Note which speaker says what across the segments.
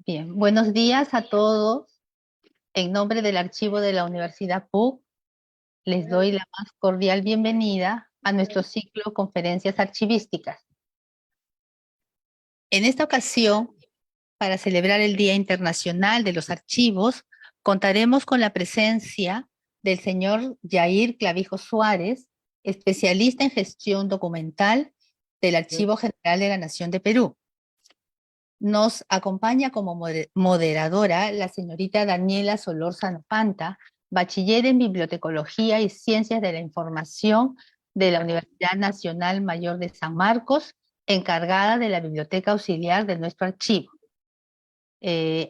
Speaker 1: Bien, buenos días a todos. En nombre del archivo de la Universidad PUC, les doy la más cordial bienvenida a nuestro ciclo Conferencias Archivísticas. En esta ocasión, para celebrar el Día Internacional de los Archivos, contaremos con la presencia del señor Yair Clavijo Suárez, especialista en gestión documental del Archivo General de la Nación de Perú. Nos acompaña como moderadora la señorita Daniela Solórzano Panta, bachiller en Bibliotecología y Ciencias de la Información de la Universidad Nacional Mayor de San Marcos, encargada de la Biblioteca Auxiliar de nuestro archivo.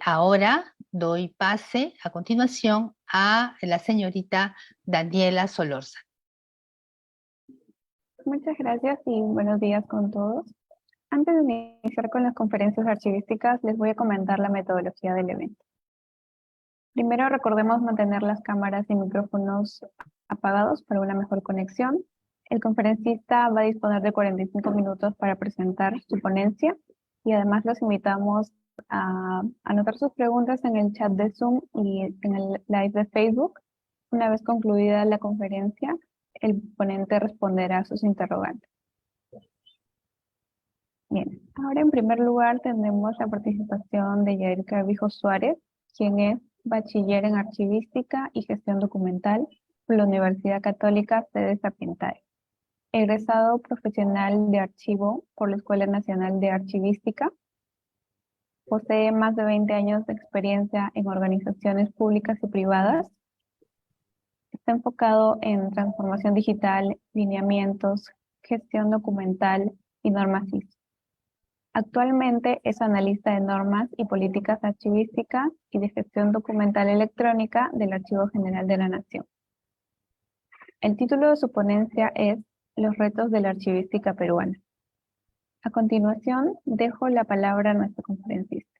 Speaker 1: Ahora doy pase a continuación a la señorita Daniela Solórzano.
Speaker 2: Muchas gracias y buenos días con todos. Antes de iniciar con las conferencias archivísticas, les voy a comentar la metodología del evento. Primero, recordemos mantener las cámaras y micrófonos apagados para una mejor conexión. El conferencista va a disponer de 45 minutos para presentar su ponencia y además los invitamos a anotar sus preguntas en el chat de Zoom y en el live de Facebook. Una vez concluida la conferencia, el ponente responderá a sus interrogantes. Bien, ahora en primer lugar tenemos la participación de Yair Clavijo Suárez, quien es bachiller en Archivística y Gestión Documental por la Universidad Católica Sede Sapienzae. Egresado profesional de archivo por la Escuela Nacional de Archivística. Posee más de 20 años de experiencia en organizaciones públicas y privadas. Está enfocado en transformación digital, lineamientos, gestión documental y normas ISO. Actualmente es analista de normas y políticas archivísticas y de gestión documental electrónica del Archivo General de la Nación. El título de su ponencia es Los retos de la archivística peruana. A continuación, dejo la palabra a nuestro conferencista.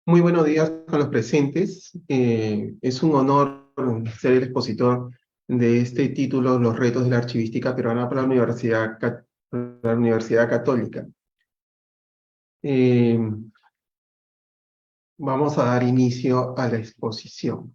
Speaker 3: Muy buenos días a los presentes. Es un honor ser el expositor de este título, Los retos de la archivística peruana para la Universidad Católica. Vamos a dar inicio a la exposición.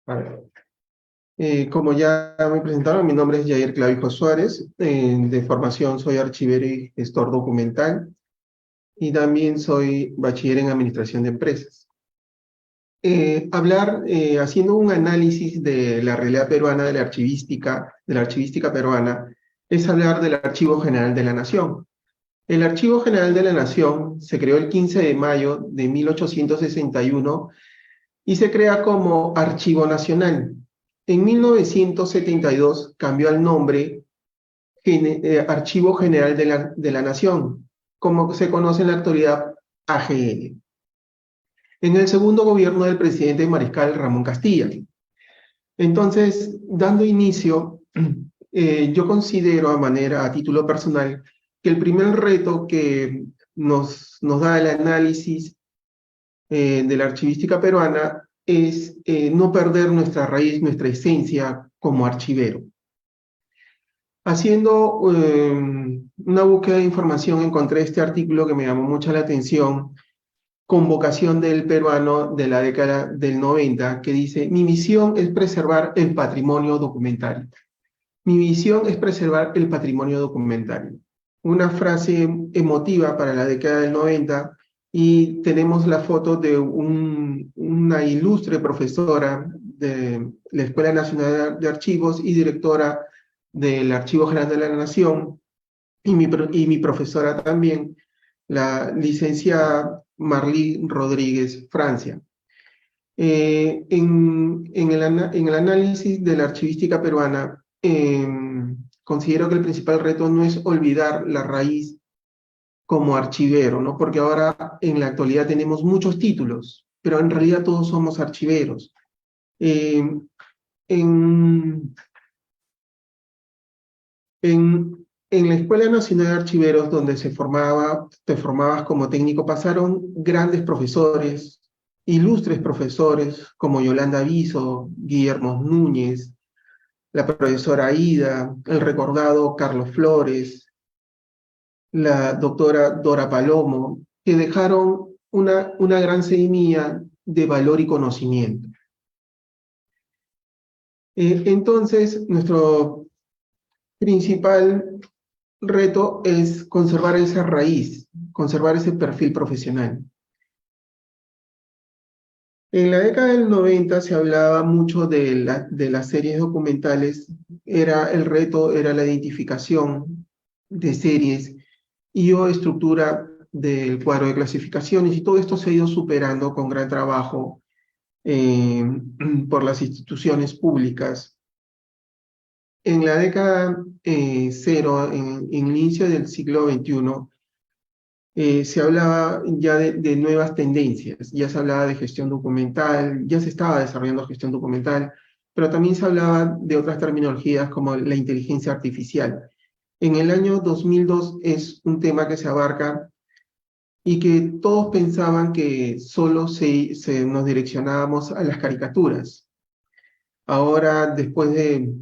Speaker 3: A ver. Como ya me presentaron, mi nombre es Yair Clavijo Suárez. De formación soy archivero y gestor documental. Y también soy bachiller en administración de empresas. Haciendo un análisis de la realidad peruana de la archivística peruana, es hablar del Archivo General de la Nación. El Archivo General de la Nación se creó el 15 de mayo de 1861 y se crea como Archivo Nacional. En 1972 cambió el nombre Archivo General de la Nación, como se conoce en la actualidad AGN. En el segundo gobierno del presidente Mariscal Ramón Castilla. Entonces, dando inicio, yo considero a título personal que el primer reto que nos da el análisis de la archivística peruana es no perder nuestra raíz, nuestra esencia como archivero. Haciendo una búsqueda de información encontré este artículo que me llamó mucho la atención, Convocación del peruano de la década del 90, que dice: mi misión es preservar el patrimonio documentario. Mi misión es preservar el patrimonio documentario. Una frase emotiva para la década del 90, y tenemos la foto de una ilustre profesora de la Escuela Nacional de Archivos y directora del Archivo General de la Nación, y mi profesora también, la licenciada Marlí Rodríguez Francia. En el análisis de la archivística peruana, considero que el principal reto no es olvidar la raíz como archivero, ¿no? Porque ahora en la actualidad tenemos muchos títulos, pero en realidad todos somos archiveros. Eh, en, en la Escuela Nacional de Archiveros, donde te formabas como técnico, pasaron grandes profesores, ilustres profesores, como Yolanda Viso, Guillermo Núñez, la profesora Aida, el recordado Carlos Flores, la doctora Dora Palomo, que dejaron una gran semilla de valor y conocimiento. Entonces, nuestro principal reto es conservar esa raíz, conservar ese perfil profesional. En la década del 90 se hablaba mucho de las series documentales. El reto era la identificación de series y o estructura del cuadro de clasificaciones, y todo esto se ha ido superando con gran trabajo por las instituciones públicas. En la década cero, en el inicio del siglo XXI, se hablaba ya de nuevas tendencias, ya se hablaba de gestión documental, ya se estaba desarrollando gestión documental, pero también se hablaba de otras terminologías como la inteligencia artificial. En el año 2002 es un tema que se abarca y que todos pensaban que solo nos direccionábamos a las caricaturas. Ahora, después de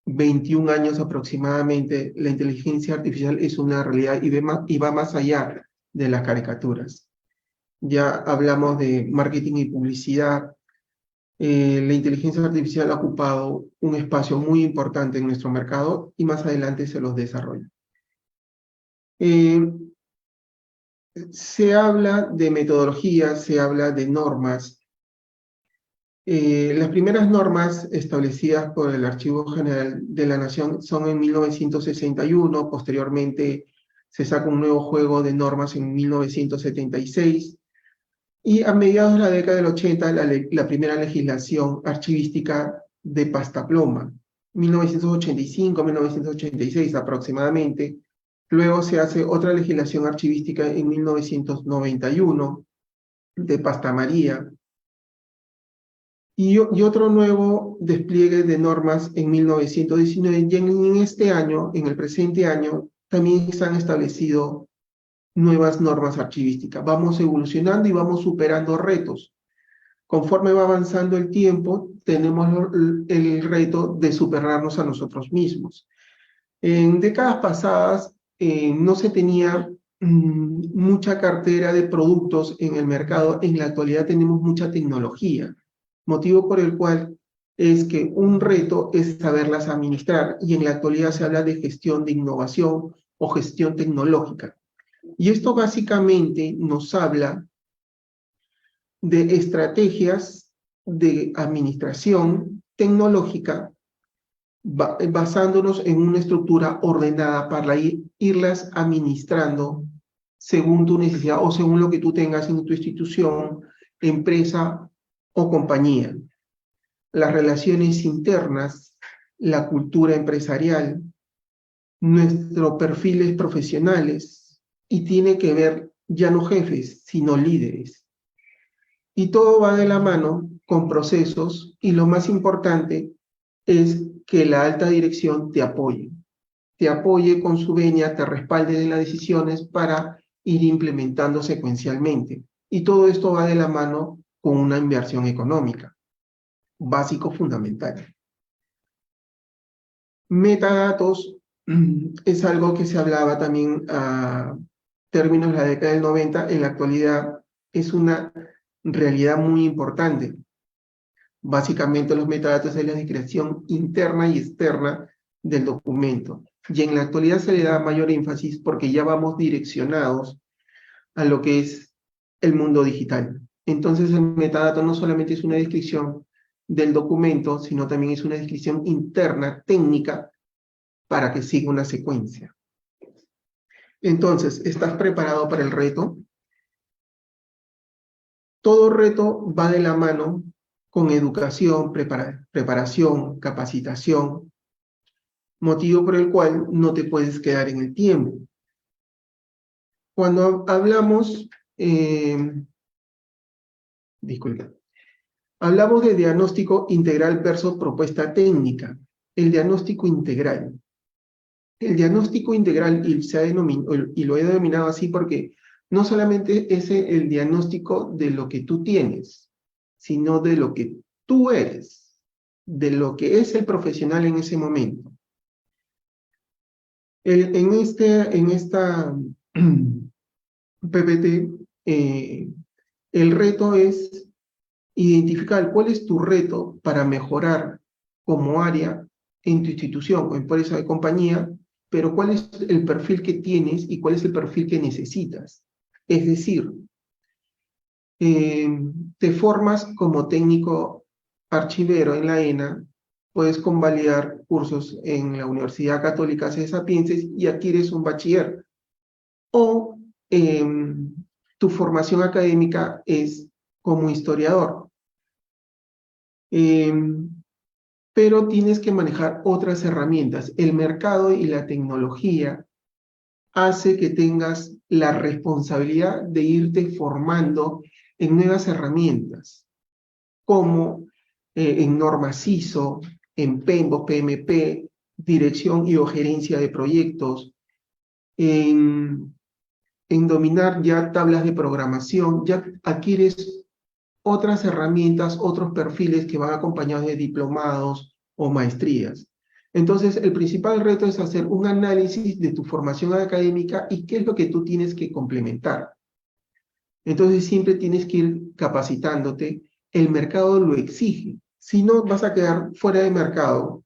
Speaker 3: 21 años aproximadamente, la inteligencia artificial es una realidad y va más allá de las caricaturas. Ya hablamos de marketing y publicidad. La inteligencia artificial ha ocupado un espacio muy importante en nuestro mercado y más adelante se los desarrolla. Se habla de metodologías, se habla de normas. Las primeras normas establecidas por el Archivo General de la Nación son en 1961, posteriormente se saca un nuevo juego de normas en 1976, y a mediados de la década del 80 la primera legislación archivística de pasta pluma, 1985-1986 aproximadamente. Luego se hace otra legislación archivística en 1991 de pasta María, y otro nuevo despliegue de normas en 1919, y en este año, en el presente año, también se han establecido nuevas normas archivísticas. Vamos evolucionando y vamos superando retos. Conforme va avanzando el tiempo, tenemos el reto de superarnos a nosotros mismos. En décadas pasadas no se tenía mucha cartera de productos en el mercado. En la actualidad tenemos mucha tecnología, motivo por el cual es que un reto es saberlas administrar, y en la actualidad se habla de gestión de innovación o gestión tecnológica. Y esto básicamente nos habla de estrategias de administración tecnológica basándonos en una estructura ordenada para irlas administrando según tu necesidad o según lo que tú tengas en tu institución, empresa o compañía. Las relaciones internas, la cultura empresarial, nuestros perfiles profesionales, y tiene que ver ya no jefes, sino líderes. Y todo va de la mano con procesos, y lo más importante es que la alta dirección te apoye con su venia, te respalde en las decisiones para ir implementando secuencialmente. Y todo esto va de la mano con una inversión económica, básico fundamental. Metadatos es algo que se hablaba también a términos de la década del 90, en la actualidad es una realidad muy importante. Básicamente los metadatos es la descripción interna y externa del documento. Y en la actualidad se le da mayor énfasis porque ya vamos direccionados a lo que es el mundo digital. Entonces el metadato no solamente es una descripción del documento, sino también es una descripción interna, técnica, para que siga una secuencia. Entonces, ¿estás preparado para el reto? Todo reto va de la mano con educación, preparación, capacitación, motivo por el cual no te puedes quedar en el tiempo. Cuando hablamos, disculpa, Hablamos de diagnóstico integral versus propuesta técnica. El diagnóstico integral. El diagnóstico integral, y lo he denominado así porque no solamente es el diagnóstico de lo que tú tienes, sino de lo que tú eres, de lo que es el profesional en ese momento. En esta PPT, el reto es identificar cuál es tu reto para mejorar como área en tu institución o empresa de compañía, pero cuál es el perfil que tienes y cuál es el perfil que necesitas. Es decir, te formas como técnico archivero en la ENA, puedes convalidar cursos en la Universidad Católica César Pienses y adquieres un bachiller. O tu formación académica es como historiador. Pero tienes que manejar otras herramientas. El mercado y la tecnología hace que tengas la responsabilidad de irte formando en nuevas herramientas, como en normas ISO, en PMBOK, PMP, dirección y o gerencia de proyectos, en dominar ya tablas de programación, ya adquieres otras herramientas, otros perfiles que van acompañados de diplomados o maestrías. Entonces, el principal reto es hacer un análisis de tu formación académica y qué es lo que tú tienes que complementar. Entonces, siempre tienes que ir capacitándote. El mercado lo exige. Si no, vas a quedar fuera de mercado.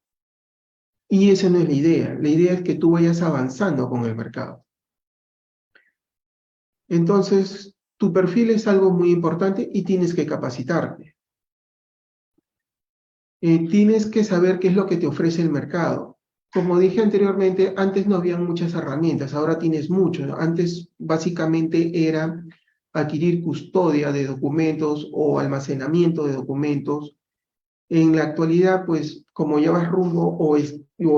Speaker 3: Y esa no es la idea. La idea es que tú vayas avanzando con el mercado. Entonces, tu perfil es algo muy importante y tienes que capacitarte. Tienes que saber qué es lo que te ofrece el mercado. Como dije anteriormente, antes no había muchas herramientas, ahora tienes mucho. Antes básicamente era adquirir custodia de documentos o almacenamiento de documentos. En la actualidad, pues como ya vas rumbo o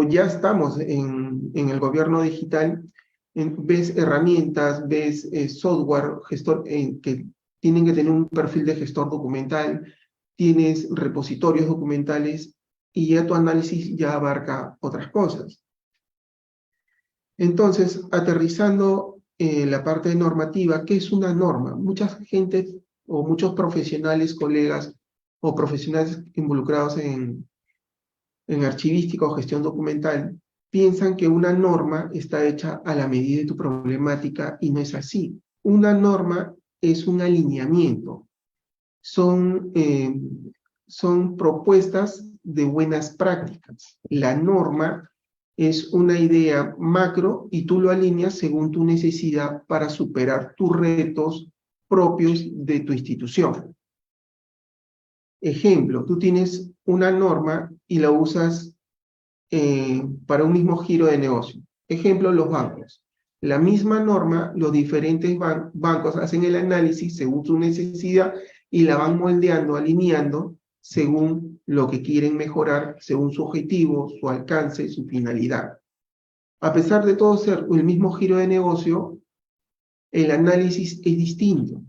Speaker 3: ya estamos en el gobierno digital, ves herramientas, ves software gestor que tienen que tener un perfil de gestor documental, tienes repositorios documentales y ya tu análisis ya abarca otras cosas. Entonces, aterrizando la parte normativa, ¿qué es una norma? Mucha gente o muchos profesionales, colegas o profesionales involucrados en archivística o gestión documental piensan que una norma está hecha a la medida de tu problemática y no es así. Una norma es un alineamiento. Son propuestas de buenas prácticas. La norma es una idea macro y tú lo alineas según tu necesidad para superar tus retos propios de tu institución. Ejemplo, tú tienes una norma y la usas para un mismo giro de negocio. Ejemplo, los bancos. La misma norma, los diferentes bancos hacen el análisis según su necesidad y la van moldeando, alineando según lo que quieren mejorar, según su objetivo, su alcance, su finalidad. A pesar de todo ser el mismo giro de negocio, el análisis es distinto.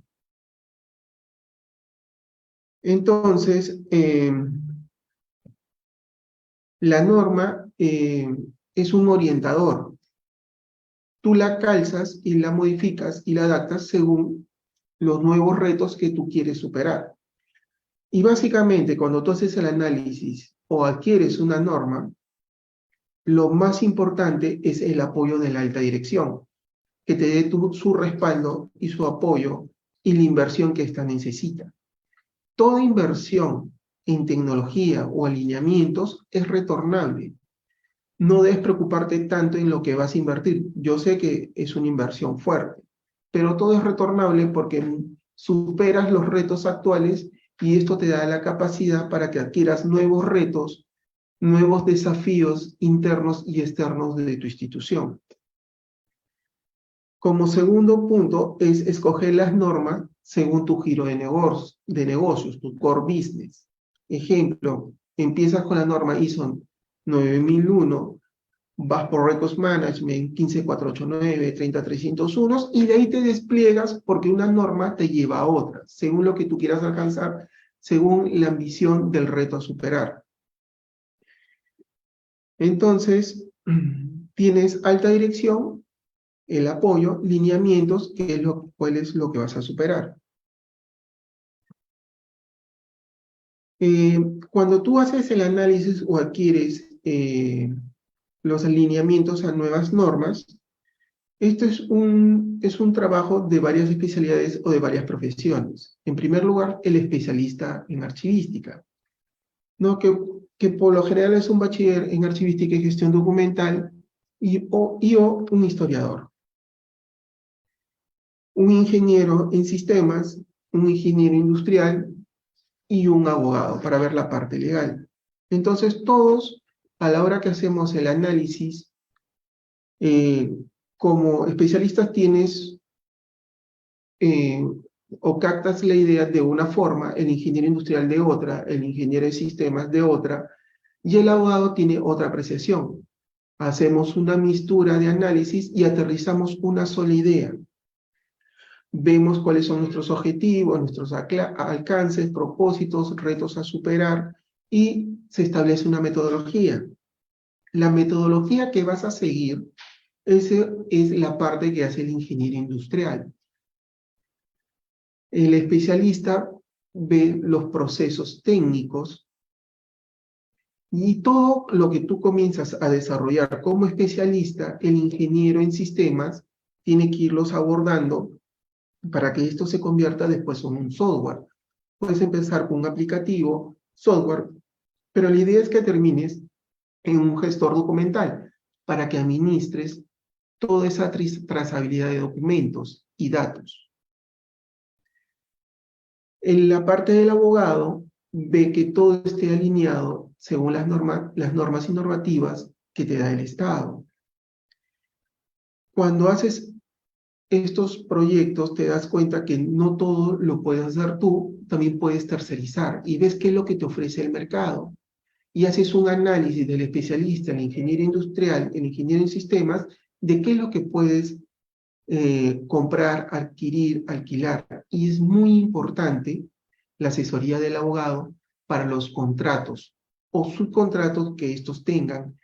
Speaker 3: Entonces, la norma es un orientador. Tú la calzas y la modificas y la adaptas según los nuevos retos que tú quieres superar. Y básicamente, cuando tú haces el análisis o adquieres una norma, lo más importante es el apoyo de la alta dirección, que te dé su respaldo y su apoyo y la inversión que ésta necesita. Toda inversión en tecnología o alineamientos es retornable. No debes preocuparte tanto en lo que vas a invertir. Yo sé que es una inversión fuerte, pero todo es retornable porque superas los retos actuales y esto te da la capacidad para que adquieras nuevos retos, nuevos desafíos internos y externos de tu institución. Como segundo punto es escoger las normas según tu giro de negocios, tu core business. Ejemplo, empiezas con la norma ISO 9001, vas por Records Management 15489, 30301 y de ahí te despliegas porque una norma te lleva a otra. Según lo que tú quieras alcanzar, según la ambición del reto a superar. Entonces, tienes alta dirección, el apoyo, lineamientos, cuál es lo que vas a superar. Cuando tú haces el análisis o adquieres los alineamientos a nuevas normas, esto es un trabajo de varias especialidades o de varias profesiones. En primer lugar, el especialista en archivística, ¿no? Que por lo general es un bachiller en archivística y gestión documental o un historiador. Un ingeniero en sistemas, un ingeniero industrial y un abogado para ver la parte legal. Entonces todos, a la hora que hacemos el análisis, como especialistas tienes o captas la idea de una forma, el ingeniero industrial de otra, el ingeniero de sistemas de otra, y el abogado tiene otra apreciación. Hacemos una mixtura de análisis y aterrizamos una sola idea. Vemos cuáles son nuestros objetivos, nuestros alcances, propósitos, retos a superar, y se establece una metodología. La metodología que vas a seguir, esa es la parte que hace el ingeniero industrial. El especialista ve los procesos técnicos y todo lo que tú comienzas a desarrollar como especialista, el ingeniero en sistemas tiene que irlos abordando para que esto se convierta después en un software. Puedes empezar con un aplicativo, software, pero la idea es que termines en un gestor documental para que administres toda esa trazabilidad de documentos y datos. En la parte del abogado, ve que todo esté alineado según las normas y normativas que te da el Estado. Cuando haces estos proyectos, te das cuenta que no todo lo puedes hacer tú, también puedes tercerizar y ves qué es lo que te ofrece el mercado. Y haces un análisis del especialista, el ingeniero industrial, el ingeniero en sistemas, de qué es lo que puedes comprar, adquirir, alquilar. Y es muy importante la asesoría del abogado para los contratos o subcontratos que estos tengan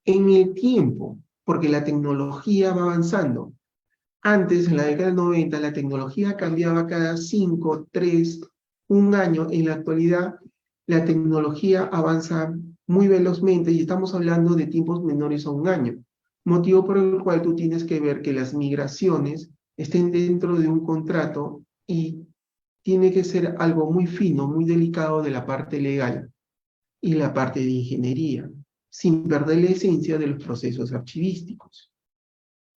Speaker 3: en el tiempo, porque la tecnología va avanzando. Antes, en la década del 90, la tecnología cambiaba cada 5, 3, un año. En la actualidad, la tecnología avanza muy velozmente y estamos hablando de tiempos menores a un año. Motivo por el cual tú tienes que ver que las migraciones estén dentro de un contrato y tiene que ser algo muy fino, muy delicado de la parte legal y la parte de ingeniería, sin perder la esencia de los procesos archivísticos.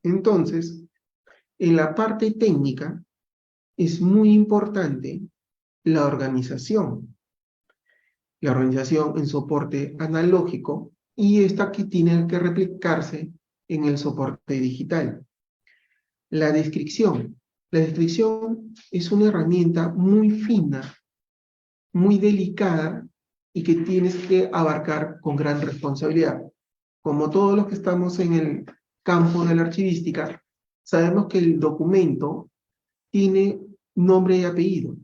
Speaker 3: Entonces, en la parte técnica es muy importante la organización. La organización en soporte analógico y esta que tiene que replicarse en el soporte digital. La descripción. La descripción es una herramienta muy fina, muy delicada y que tienes que abarcar con gran responsabilidad. Como todos los que estamos en el campo de la archivística, sabemos que el documento tiene nombre y apellido,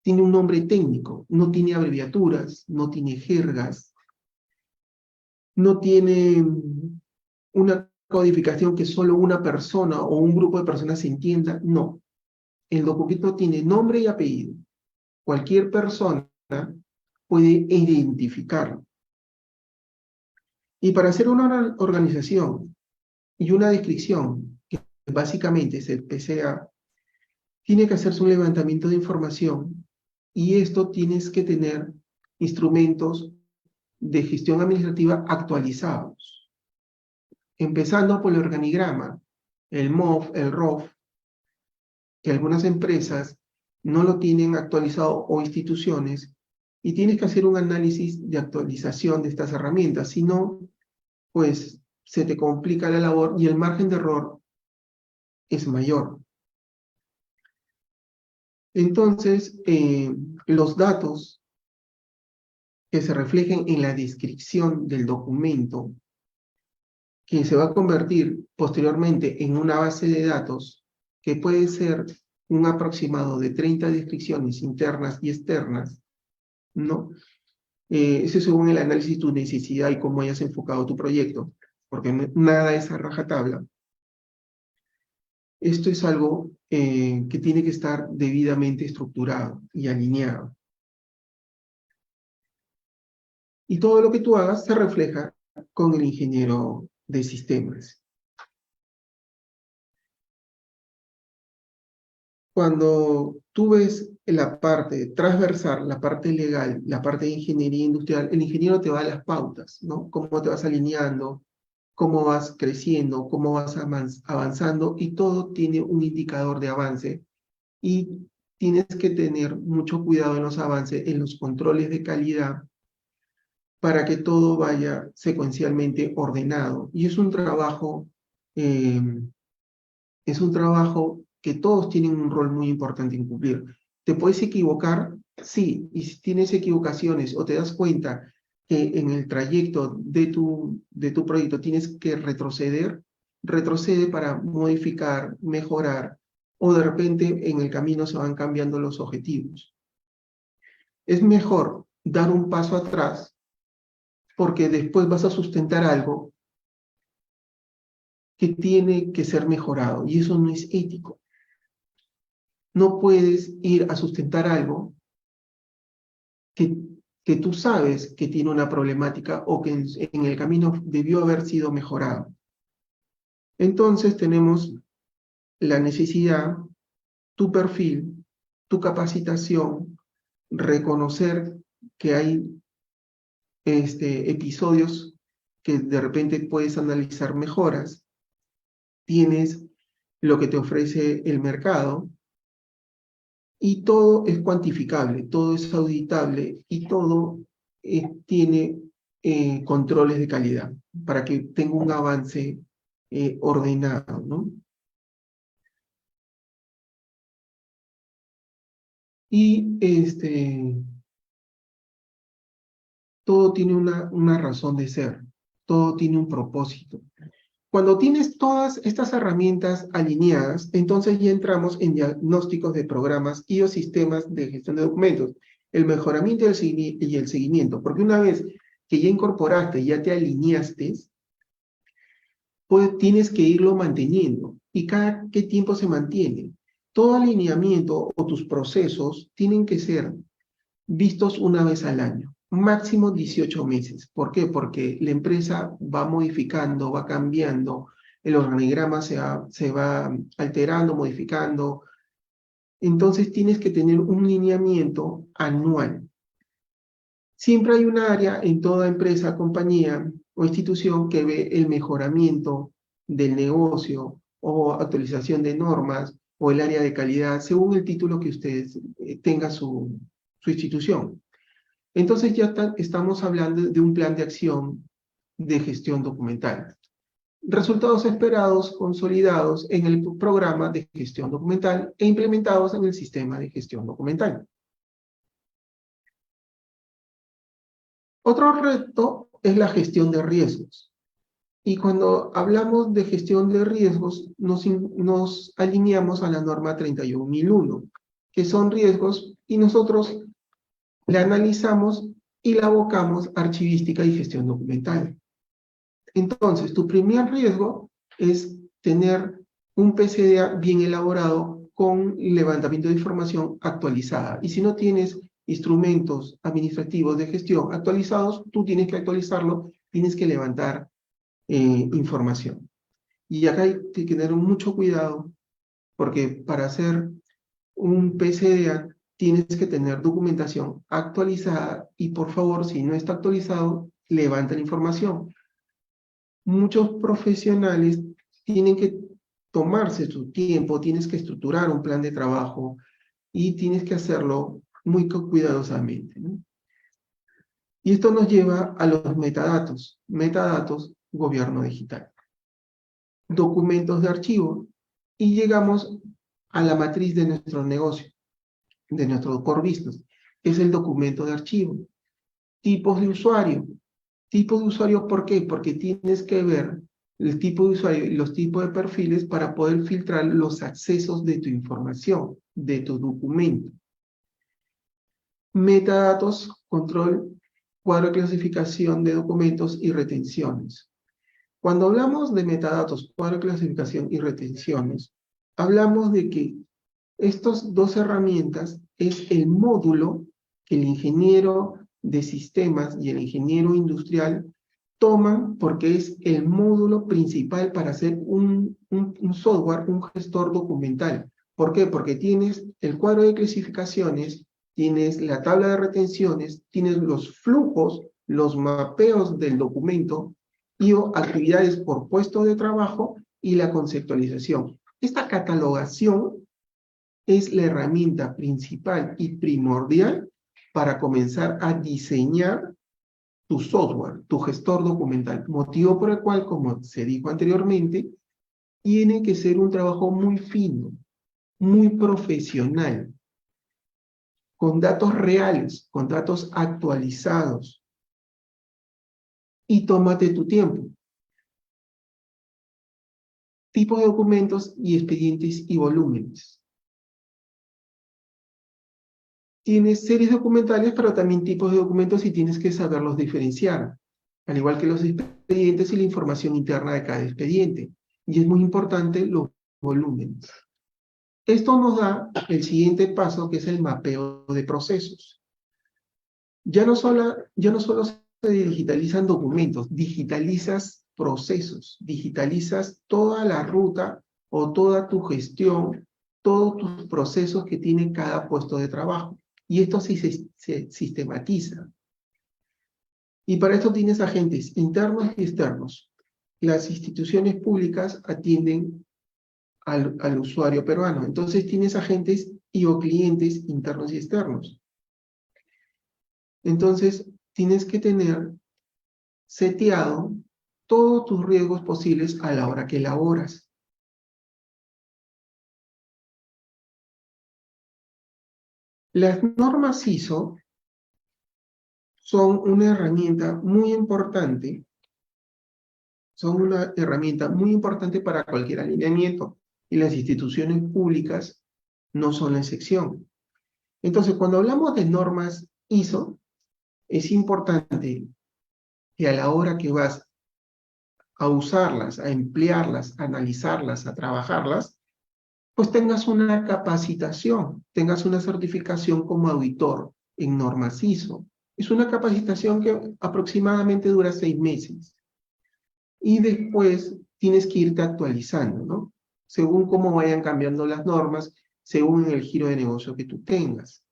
Speaker 3: tiene un nombre técnico, no tiene abreviaturas, no tiene jergas, no tiene una codificación que solo una persona o un grupo de personas entienda, no. El documento tiene nombre y apellido. Cualquier persona puede identificarlo. Y para hacer una organización y una descripción, que básicamente es el PCA, tiene que hacerse un levantamiento de información y esto tienes que tener instrumentos de gestión administrativa actualizados. Empezando por el organigrama, el MOF, el ROF, que algunas empresas no lo tienen actualizado o instituciones, y tienes que hacer un análisis de actualización de estas herramientas, si no, pues se te complica la labor y el margen de error es mayor. Entonces, los datos que se reflejen en la descripción del documento, que se va a convertir posteriormente en una base de datos, que puede ser un aproximado de 30 descripciones internas y externas, ¿no? Eso según el análisis de tu necesidad y cómo hayas enfocado tu proyecto, porque nada es a rajatabla. Esto es algo que tiene que estar debidamente estructurado y alineado. Y todo lo que tú hagas se refleja con el ingeniero de sistemas. Cuando tú ves la parte transversal, la parte legal, la parte de ingeniería industrial, el ingeniero te va a las pautas, ¿no? Cómo te vas alineando, cómo vas creciendo, cómo vas avanzando, y todo tiene un indicador de avance. Y tienes que tener mucho cuidado en los avances, en los controles de calidad, para que todo vaya secuencialmente ordenado. Y eh, es un trabajo que todos tienen un rol muy importante en cumplir. ¿Te puedes equivocar? Sí, y si tienes equivocaciones o te das cuenta que en el trayecto de tu proyecto tienes que retroceder, retrocede para modificar, mejorar, o de repente en el camino se van cambiando los objetivos. Es mejor dar un paso atrás porque después vas a sustentar algo que tiene que ser mejorado y eso no es ético. No puedes ir a sustentar algo que tú sabes que tiene una problemática o que en el camino debió haber sido mejorado. Entonces tenemos la necesidad, tu perfil, tu capacitación, reconocer que hay episodios que de repente puedes analizar mejoras, tienes lo que te ofrece el mercado, y todo es cuantificable, todo es auditable y todo tiene controles de calidad para que tenga un avance ordenado, ¿no? Y todo tiene una razón de ser, todo tiene un propósito. Cuando tienes todas estas herramientas alineadas, entonces ya entramos en diagnósticos de programas y o sistemas de gestión de documentos, el mejoramiento y el seguimiento, porque una vez que ya incorporaste, ya te alineaste, pues tienes que irlo manteniendo. ¿Y cada qué tiempo se mantiene? Todo alineamiento o tus procesos tienen que ser vistos una vez al año, máximo 18 meses. ¿Por qué? Porque la empresa va modificando, va cambiando, el organigrama se va alterando, modificando. Entonces tienes que tener un lineamiento anual. Siempre hay un área en toda empresa, compañía o institución que ve el mejoramiento del negocio o actualización de normas o el área de calidad, según el título que ustedes tenga su institución. Entonces ya estamos hablando de un plan de acción de gestión documental. Resultados esperados consolidados en el programa de gestión documental e implementados en el sistema de gestión documental. Otro reto es la gestión de riesgos. Y cuando hablamos de gestión de riesgos, nos alineamos a la norma 31001, que son riesgos, y nosotros la analizamos y la abocamos a archivística y gestión documental. Entonces, tu primer riesgo es tener un PCDA bien elaborado con levantamiento de información actualizada. Y si no tienes instrumentos administrativos de gestión actualizados, tú tienes que actualizarlo, tienes que levantar información. Y acá hay que tener mucho cuidado, porque para hacer un PCDA tienes que tener documentación actualizada y por favor, si no está actualizado, levanta la información. Muchos profesionales tienen que tomarse su tiempo, tienes que estructurar un plan de trabajo y tienes que hacerlo muy cuidadosamente, ¿no? Y esto nos lleva a los metadatos. Metadatos, gobierno digital. Documentos de archivo. Y llegamos a la matriz de nuestro negocio, de nuestro core business, que es el documento de archivo. Tipos de usuario. Tipos de usuario, ¿por qué? Porque tienes que ver el tipo de usuario y los tipos de perfiles para poder filtrar los accesos de tu información, de tu documento. Metadatos, control, cuadro de clasificación de documentos y retenciones. Cuando hablamos de metadatos, cuadro de clasificación y retenciones, hablamos de que estas dos herramientas es el módulo que el ingeniero de sistemas y el ingeniero industrial toman porque es el módulo principal para hacer un software, un gestor documental. ¿Por qué? Porque tienes el cuadro de clasificaciones, tienes la tabla de retenciones, tienes los flujos, los mapeos del documento y actividades por puesto de trabajo y la conceptualización. Esta catalogación es la herramienta principal y primordial para comenzar a diseñar tu software, tu gestor documental, motivo por el cual, como se dijo anteriormente, tiene que ser un trabajo muy fino, muy profesional, con datos reales, con datos actualizados. Y tómate tu tiempo. Tipos de documentos y expedientes y volúmenes. Tienes series documentales, pero también tipos de documentos y tienes que saberlos diferenciar, al igual que los expedientes y la información interna de cada expediente. Y es muy importante los volúmenes. Esto nos da el siguiente paso, que es el mapeo de procesos. Ya no solo se digitalizan documentos, digitalizas procesos, digitalizas toda la ruta o toda tu gestión, todos tus procesos que tiene cada puesto de trabajo. Y esto sí se sistematiza. Y para esto tienes agentes internos y externos. Las instituciones públicas atienden al usuario peruano. Entonces tienes agentes o clientes internos y externos. Entonces tienes que tener seteado todos tus riesgos posibles a la hora que elaboras. Las normas ISO son una herramienta muy importante. Son una herramienta muy importante para cualquier alineamiento. Y las instituciones públicas no son la excepción. Entonces, cuando hablamos de normas ISO, es importante que a la hora que vas a usarlas, a emplearlas, a analizarlas, a trabajarlas, pues tengas una capacitación, tengas una certificación como auditor en normas ISO. Es una capacitación que aproximadamente dura 6 meses. Y después tienes que irte actualizando, ¿no? Según cómo vayan cambiando las normas, según el giro de negocio que tú tengas.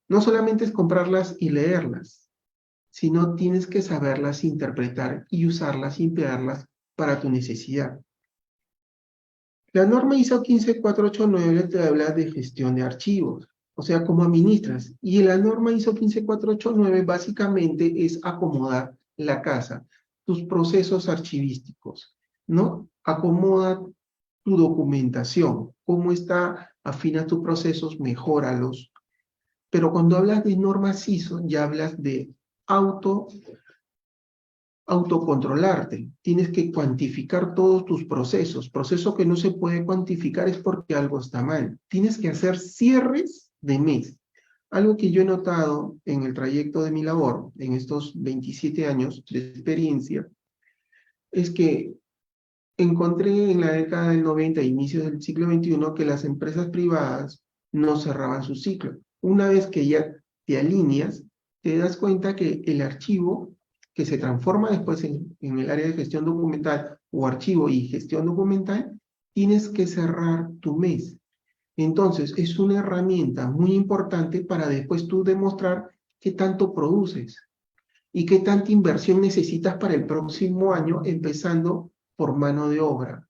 Speaker 3: No solamente es comprarlas y leerlas, sino tienes que saberlas interpretar y usarlas y emplearlas para tu necesidad. La norma ISO 15489 te habla de gestión de archivos, o sea, cómo administras. Y la norma ISO 15489 básicamente es acomodar la casa, tus procesos archivísticos, ¿no? Acomoda tu documentación, cómo está, afina tus procesos, mejóralos. Pero cuando hablas de normas ISO, ya hablas de autocontrolarte. Tienes que cuantificar todos tus procesos. Proceso que no se puede cuantificar es porque algo está mal. Tienes que hacer cierres de mes. Algo que yo he notado en el trayecto de mi labor, en estos 27 años de experiencia, es que encontré en la década del 90 e inicios del siglo XXI que las empresas privadas no cerraban su ciclo. Una vez que ya te alineas, te das cuenta que el archivo que se transforma después en el área de gestión documental o archivo y gestión documental, tienes que cerrar tu mes. Entonces, es una herramienta muy importante para después tú demostrar qué tanto produces y qué tanta inversión necesitas para el próximo año, empezando por mano de obra,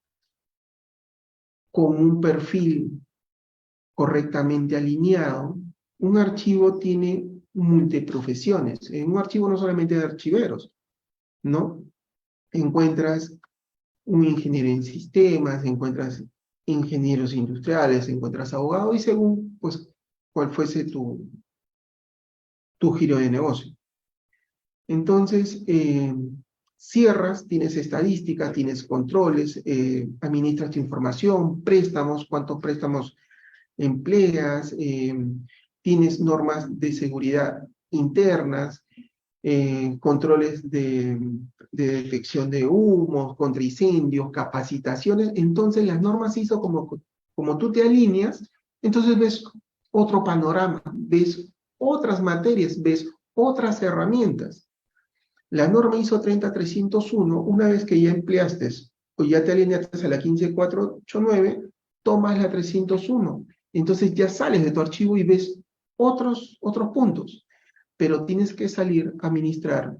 Speaker 3: con un perfil correctamente alineado. Un archivo tiene multiprofesiones. En un archivo no solamente de archiveros, ¿no? Encuentras un ingeniero en sistemas, encuentras ingenieros industriales, encuentras abogados y según, pues, cuál fuese tu giro de negocio. Entonces, cierras, tienes estadísticas, tienes controles, administras tu información, préstamos, cuántos préstamos empleas, tienes normas de seguridad internas, controles de detección de humos, contra incendios, capacitaciones. Entonces las normas ISO, como tú te alineas, entonces ves otro panorama, ves otras materias, ves otras herramientas. La norma ISO 30301, una vez que ya empleaste o ya te alineaste a la 15489, tomas la 301. Entonces ya sales de tu archivo y ves otros puntos, pero tienes que salir a administrar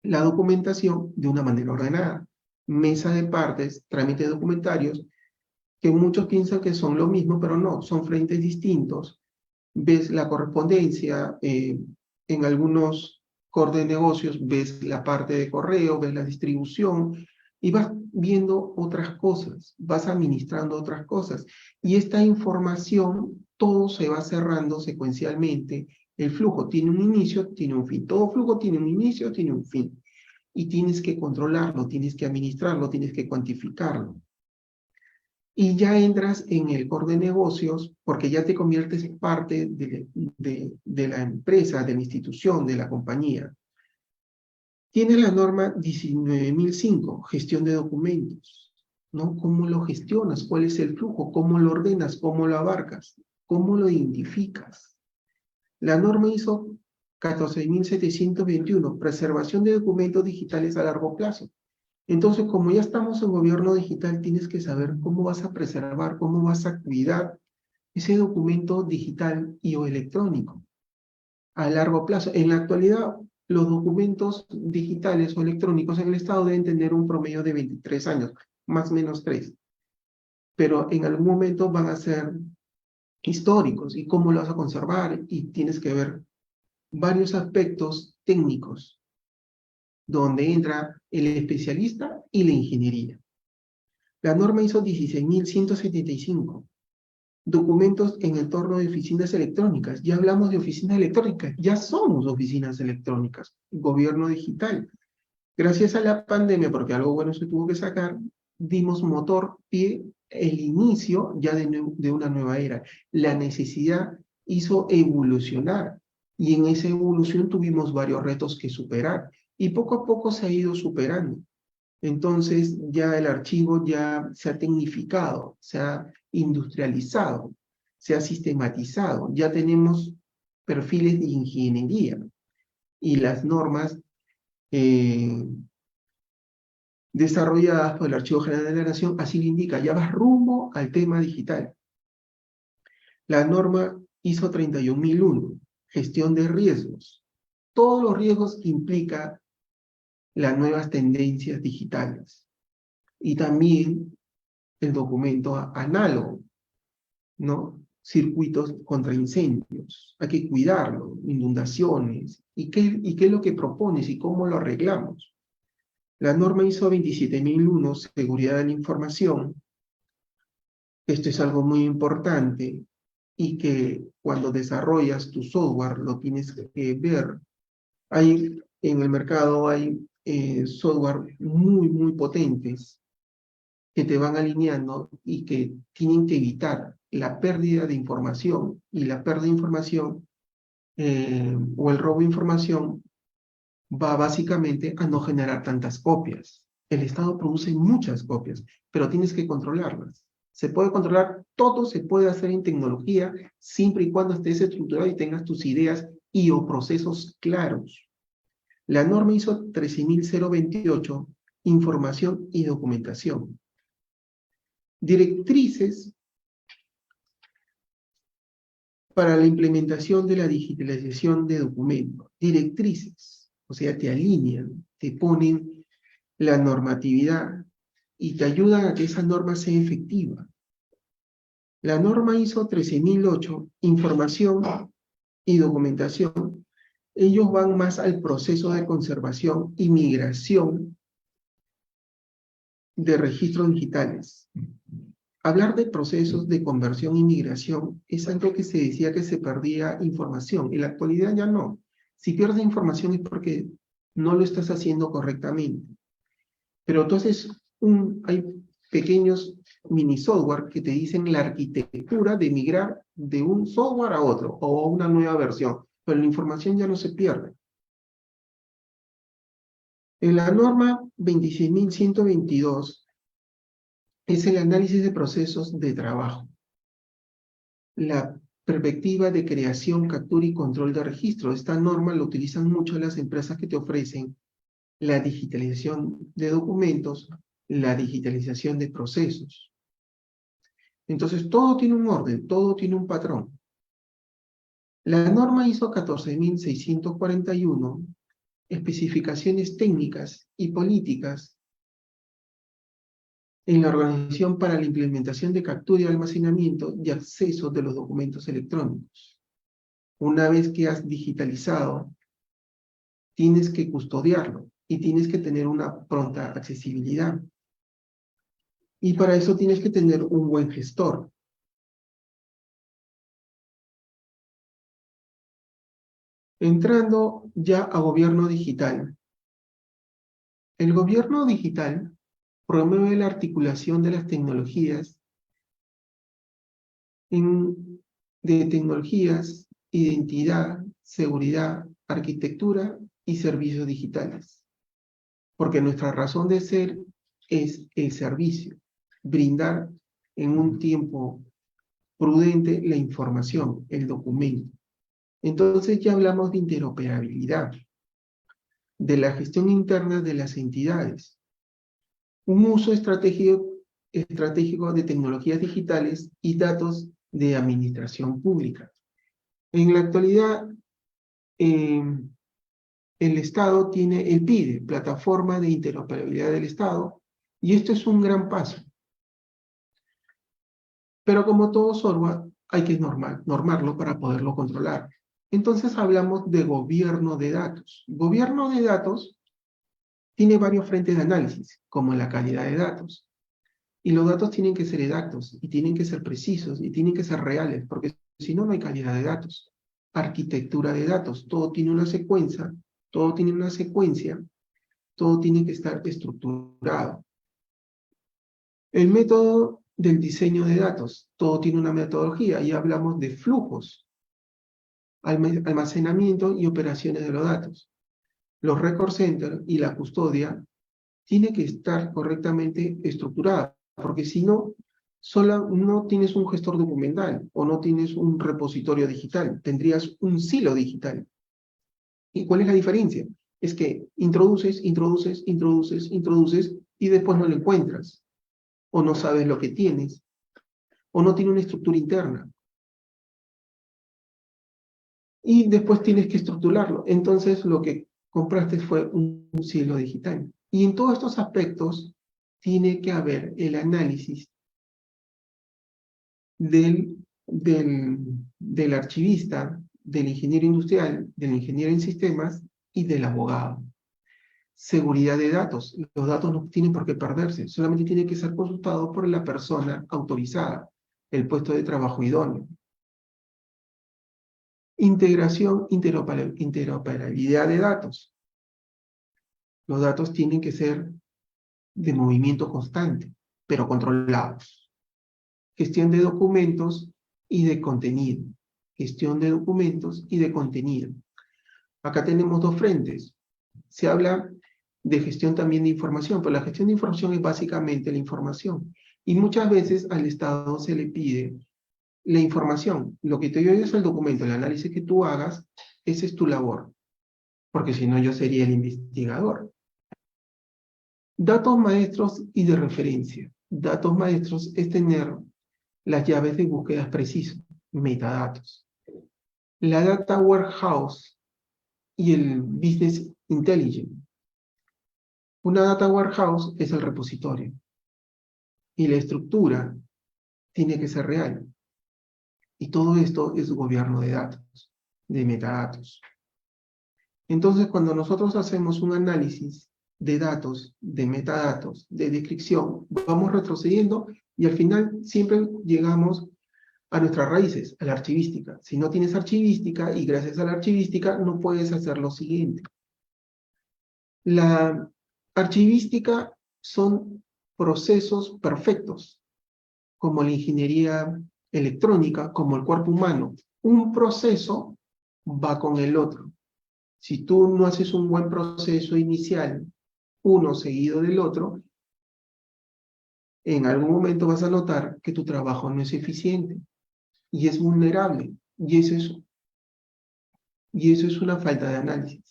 Speaker 3: la documentación de una manera ordenada. Mesa de partes, trámites documentarios, que muchos piensan que son lo mismo, pero no, son frentes distintos. Ves la correspondencia, en algunos core de negocios ves la parte de correo, ves la distribución, y vas viendo otras cosas, vas administrando otras cosas. Y esta información, todo se va cerrando secuencialmente. El flujo tiene un inicio, tiene un fin. Todo flujo tiene un inicio, tiene un fin. Y tienes que controlarlo, tienes que administrarlo, tienes que cuantificarlo. Y ya entras en el core de negocios porque ya te conviertes en parte de la empresa, de la institución, de la compañía. Tienes la norma 19.005, gestión de documentos, ¿no? ¿Cómo lo gestionas? ¿Cuál es el flujo? ¿Cómo lo ordenas? ¿Cómo lo abarcas? ¿Cómo lo identificas? La norma ISO 14.721, preservación de documentos digitales a largo plazo. Entonces, como ya estamos en gobierno digital, tienes que saber cómo vas a preservar, cómo vas a cuidar ese documento digital y o electrónico a largo plazo. En la actualidad, los documentos digitales o electrónicos en el Estado deben tener un promedio de 23 años, más o menos 3. Pero en algún momento van a ser históricos. ¿Y cómo lo vas a conservar? Y tienes que ver varios aspectos técnicos, donde entra el especialista y la ingeniería. La norma ISO 16.175. Documentos en entorno de oficinas electrónicas. Ya hablamos de oficinas electrónicas, ya somos oficinas electrónicas, gobierno digital. Gracias a la pandemia, porque algo bueno se tuvo que sacar, dimos motor, pie, el inicio ya de una nueva era. La necesidad hizo evolucionar y en esa evolución tuvimos varios retos que superar y poco a poco se ha ido superando. Entonces ya el archivo ya se ha tecnificado, se ha industrializado, se ha sistematizado, ya tenemos perfiles de ingeniería y las normas desarrolladas por el Archivo General de la Nación así lo indica, ya vas rumbo al tema digital. La norma ISO 31001, gestión de riesgos, todos los riesgos que implica las nuevas tendencias digitales. Y también el documento análogo, ¿no? Circuitos contra incendios, hay que cuidarlo, inundaciones, ¿y qué es lo que propones y cómo lo arreglamos? La norma ISO 27001, seguridad de la información, esto es algo muy importante y que cuando desarrollas tu software lo tienes que ver. En el mercado hay software muy potentes que te van alineando y que tienen que evitar la pérdida de información. Y la pérdida de información o el robo de información va básicamente a no generar tantas copias. El Estado produce muchas copias, pero tienes que controlarlas. Se puede controlar, todo se puede hacer en tecnología, siempre y cuando estés estructurado y tengas tus ideas y o procesos claros. La norma ISO 13028, información y documentación. Directrices para la implementación de la digitalización de documentos. Directrices, o sea, te alinean, te ponen la normatividad y te ayudan a que esa norma sea efectiva. La norma ISO 13008, información y documentación, ellos van más al proceso de conservación y migración de registros digitales. Hablar de procesos de conversión y migración es algo que se decía que se perdía información. En la actualidad ya no. Si pierdes información es porque no lo estás haciendo correctamente. Pero entonces hay pequeños mini software que te dicen la arquitectura de migrar de un software a otro o a una nueva versión, pero la información ya no se pierde. En la norma 26.122 es el análisis de procesos de trabajo. La perspectiva de creación, captura y control de registro. Esta norma la utilizan mucho las empresas que te ofrecen la digitalización de documentos, la digitalización de procesos. Entonces, todo tiene un orden, todo tiene un patrón. La norma ISO 14.641, especificaciones técnicas y políticas en la organización para la implementación de captura y almacenamiento y acceso de los documentos electrónicos. Una vez que has digitalizado, tienes que custodiarlo y tienes que tener una pronta accesibilidad. Y para eso tienes que tener un buen gestor. Entrando ya a gobierno digital. El gobierno digital promueve la articulación de las tecnologías de tecnologías, identidad, seguridad, arquitectura y servicios digitales. Porque nuestra razón de ser es el servicio, brindar en un tiempo prudente la información, el documento. Entonces ya hablamos de interoperabilidad, de la gestión interna de las entidades, un uso estratégico de tecnologías digitales y datos de administración pública. En la actualidad, el Estado tiene el PIDE, Plataforma de Interoperabilidad del Estado, y esto es un gran paso. Pero como todo software, hay que normarlo para poderlo controlar. Entonces hablamos de gobierno de datos. Gobierno de datos tiene varios frentes de análisis, como la calidad de datos. Y los datos tienen que ser exactos, y tienen que ser precisos, y tienen que ser reales, porque si no, no hay calidad de datos. Arquitectura de datos, todo tiene una secuencia, todo tiene que estar estructurado. El método del diseño de datos, todo tiene una metodología, y hablamos de flujos, almacenamiento y operaciones de los datos. Los record centers y la custodia tiene que estar correctamente estructurada, porque si no, no tienes un gestor documental o no tienes un repositorio digital, tendrías un silo digital. ¿Y cuál es la diferencia? Es que introduces y después no lo encuentras, o no sabes lo que tienes, o no tiene una estructura interna. Y después tienes que estructurarlo. Entonces lo que compraste fue un silo digital. Y en todos estos aspectos tiene que haber el análisis del archivista, del ingeniero industrial, del ingeniero en sistemas y del abogado. Seguridad de datos. Los datos no tienen por qué perderse, solamente tiene que ser consultado por la persona autorizada, el puesto de trabajo idóneo. Integración, interoperabilidad de datos. Los datos tienen que ser de movimiento constante, pero controlados. Gestión de documentos y de contenido. Gestión de documentos y de contenido. Acá tenemos dos frentes. Se habla de gestión también de información, pero la gestión de información es básicamente la información. Y muchas veces al Estado se le pide la información. Lo que te doy es el documento, el análisis que tú hagas, esa es tu labor. Porque si no, yo sería el investigador. Datos maestros y de referencia. Datos maestros es tener las llaves de búsquedas precisas, metadatos. La data warehouse y el business intelligence. Una data warehouse es el repositorio. Y la estructura tiene que ser real. Y todo esto es gobierno de datos, de metadatos. Entonces, cuando nosotros hacemos un análisis de datos, de metadatos, de descripción, vamos retrocediendo y al final siempre llegamos a nuestras raíces, a la archivística. Si no tienes archivística y gracias a la archivística no puedes hacer lo siguiente. La archivística son procesos perfectos, como la ingeniería electrónica, como el cuerpo humano. Un proceso va con el otro. Si tú no haces un buen proceso inicial, uno seguido del otro, en algún momento vas a notar que tu trabajo no es eficiente y es vulnerable. Y eso es una falta de análisis.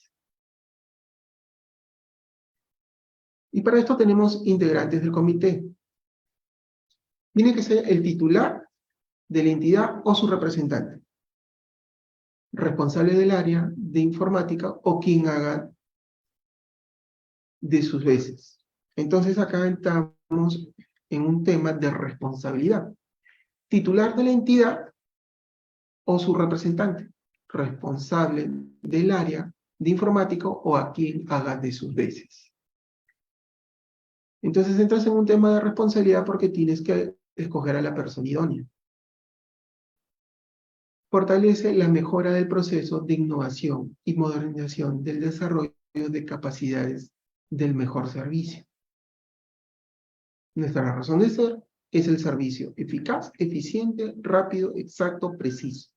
Speaker 3: Y para esto tenemos integrantes del comité. Tiene que ser el titular de la entidad o su representante, responsable del área de informática o quien haga de sus veces. Entonces acá entramos en un tema de responsabilidad. Titular de la entidad o su representante, responsable del área de informática o a quien haga de sus veces. Entonces entras en un tema de responsabilidad porque tienes que escoger a la persona idónea. Fortalece la mejora del proceso de innovación y modernización del desarrollo de capacidades del mejor servicio. Nuestra razón de ser es el servicio eficaz, eficiente, rápido, exacto, preciso.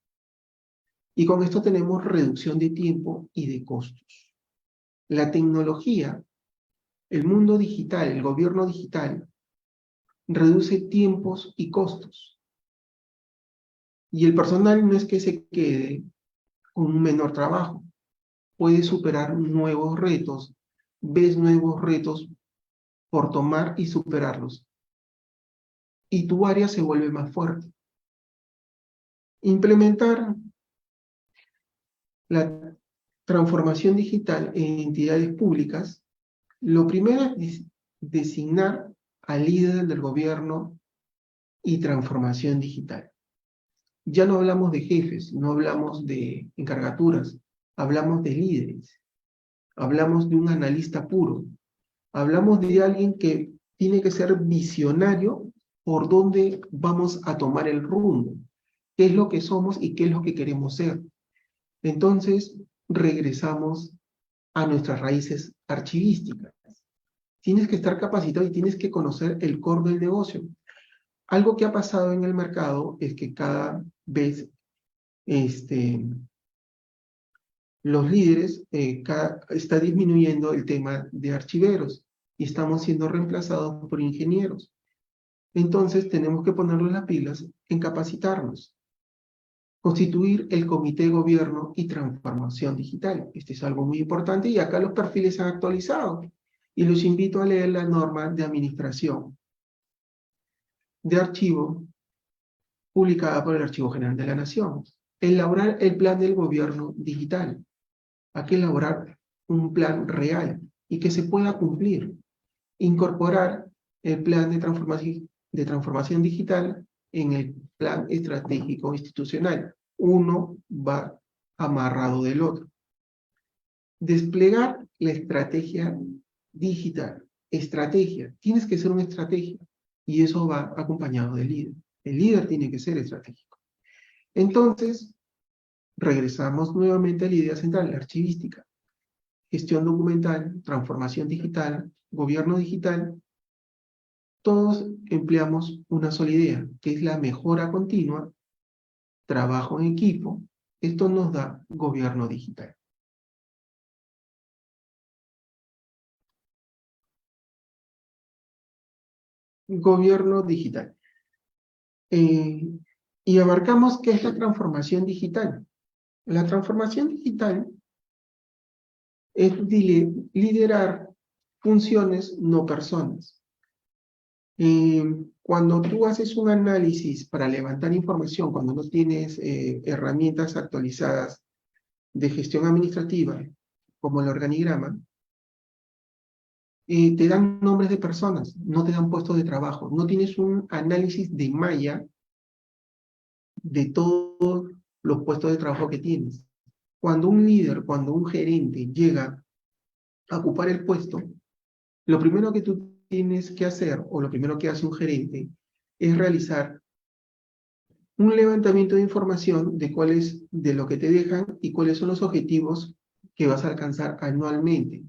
Speaker 3: Y con esto tenemos reducción de tiempo y de costos. La tecnología, el mundo digital, el gobierno digital, reduce tiempos y costos. Y el personal no es que se quede con un menor trabajo, puede superar nuevos retos, ves nuevos retos por tomar y superarlos. Y tu área se vuelve más fuerte. Implementar la transformación digital en entidades públicas, lo primero es designar al líder del gobierno y transformación digital. Ya no hablamos de jefes, no hablamos de encargaturas, hablamos de líderes, hablamos de un analista puro, hablamos de alguien que tiene que ser visionario por dónde vamos a tomar el rumbo, qué es lo que somos y qué es lo que queremos ser. Entonces, regresamos a nuestras raíces archivísticas. Tienes que estar capacitado y tienes que conocer el core del negocio. Algo que ha pasado en el mercado es que cada vez los líderes está disminuyendo el tema de archiveros y estamos siendo reemplazados por ingenieros. Entonces tenemos que ponernos las pilas en capacitarnos. Constituir el comité de gobierno y transformación digital. Este es algo muy importante y acá los perfiles se han actualizado. Y los invito a leer la norma de administración de archivo publicada por el Archivo General de la Nación. Elaborar el plan del gobierno digital. Hay que elaborar un plan real y que se pueda cumplir. Incorporar el plan de transformación digital en el plan estratégico institucional. Uno va amarrado del otro. Desplegar la estrategia digital. Estrategia. Tienes que ser una estrategia. Y eso va acompañado del líder. El líder tiene que ser estratégico. Entonces, regresamos nuevamente a la idea central, la archivística. Gestión documental, transformación digital, gobierno digital. Todos empleamos una sola idea, que es la mejora continua, trabajo en equipo. Esto nos da gobierno digital. Gobierno digital. Y abarcamos qué es la transformación digital. La transformación digital es liderar funciones, no personas. Cuando tú haces un análisis para levantar información, cuando no tienes herramientas actualizadas de gestión administrativa, como el organigrama, te dan nombres de personas, no te dan puestos de trabajo, no tienes un análisis de malla de todos los puestos de trabajo que tienes. Cuando un líder, cuando un gerente llega a ocupar el puesto, lo primero que tú tienes que hacer, o lo primero que hace un gerente, es realizar un levantamiento de información de lo que te dejan y cuáles son los objetivos que vas a alcanzar anualmente.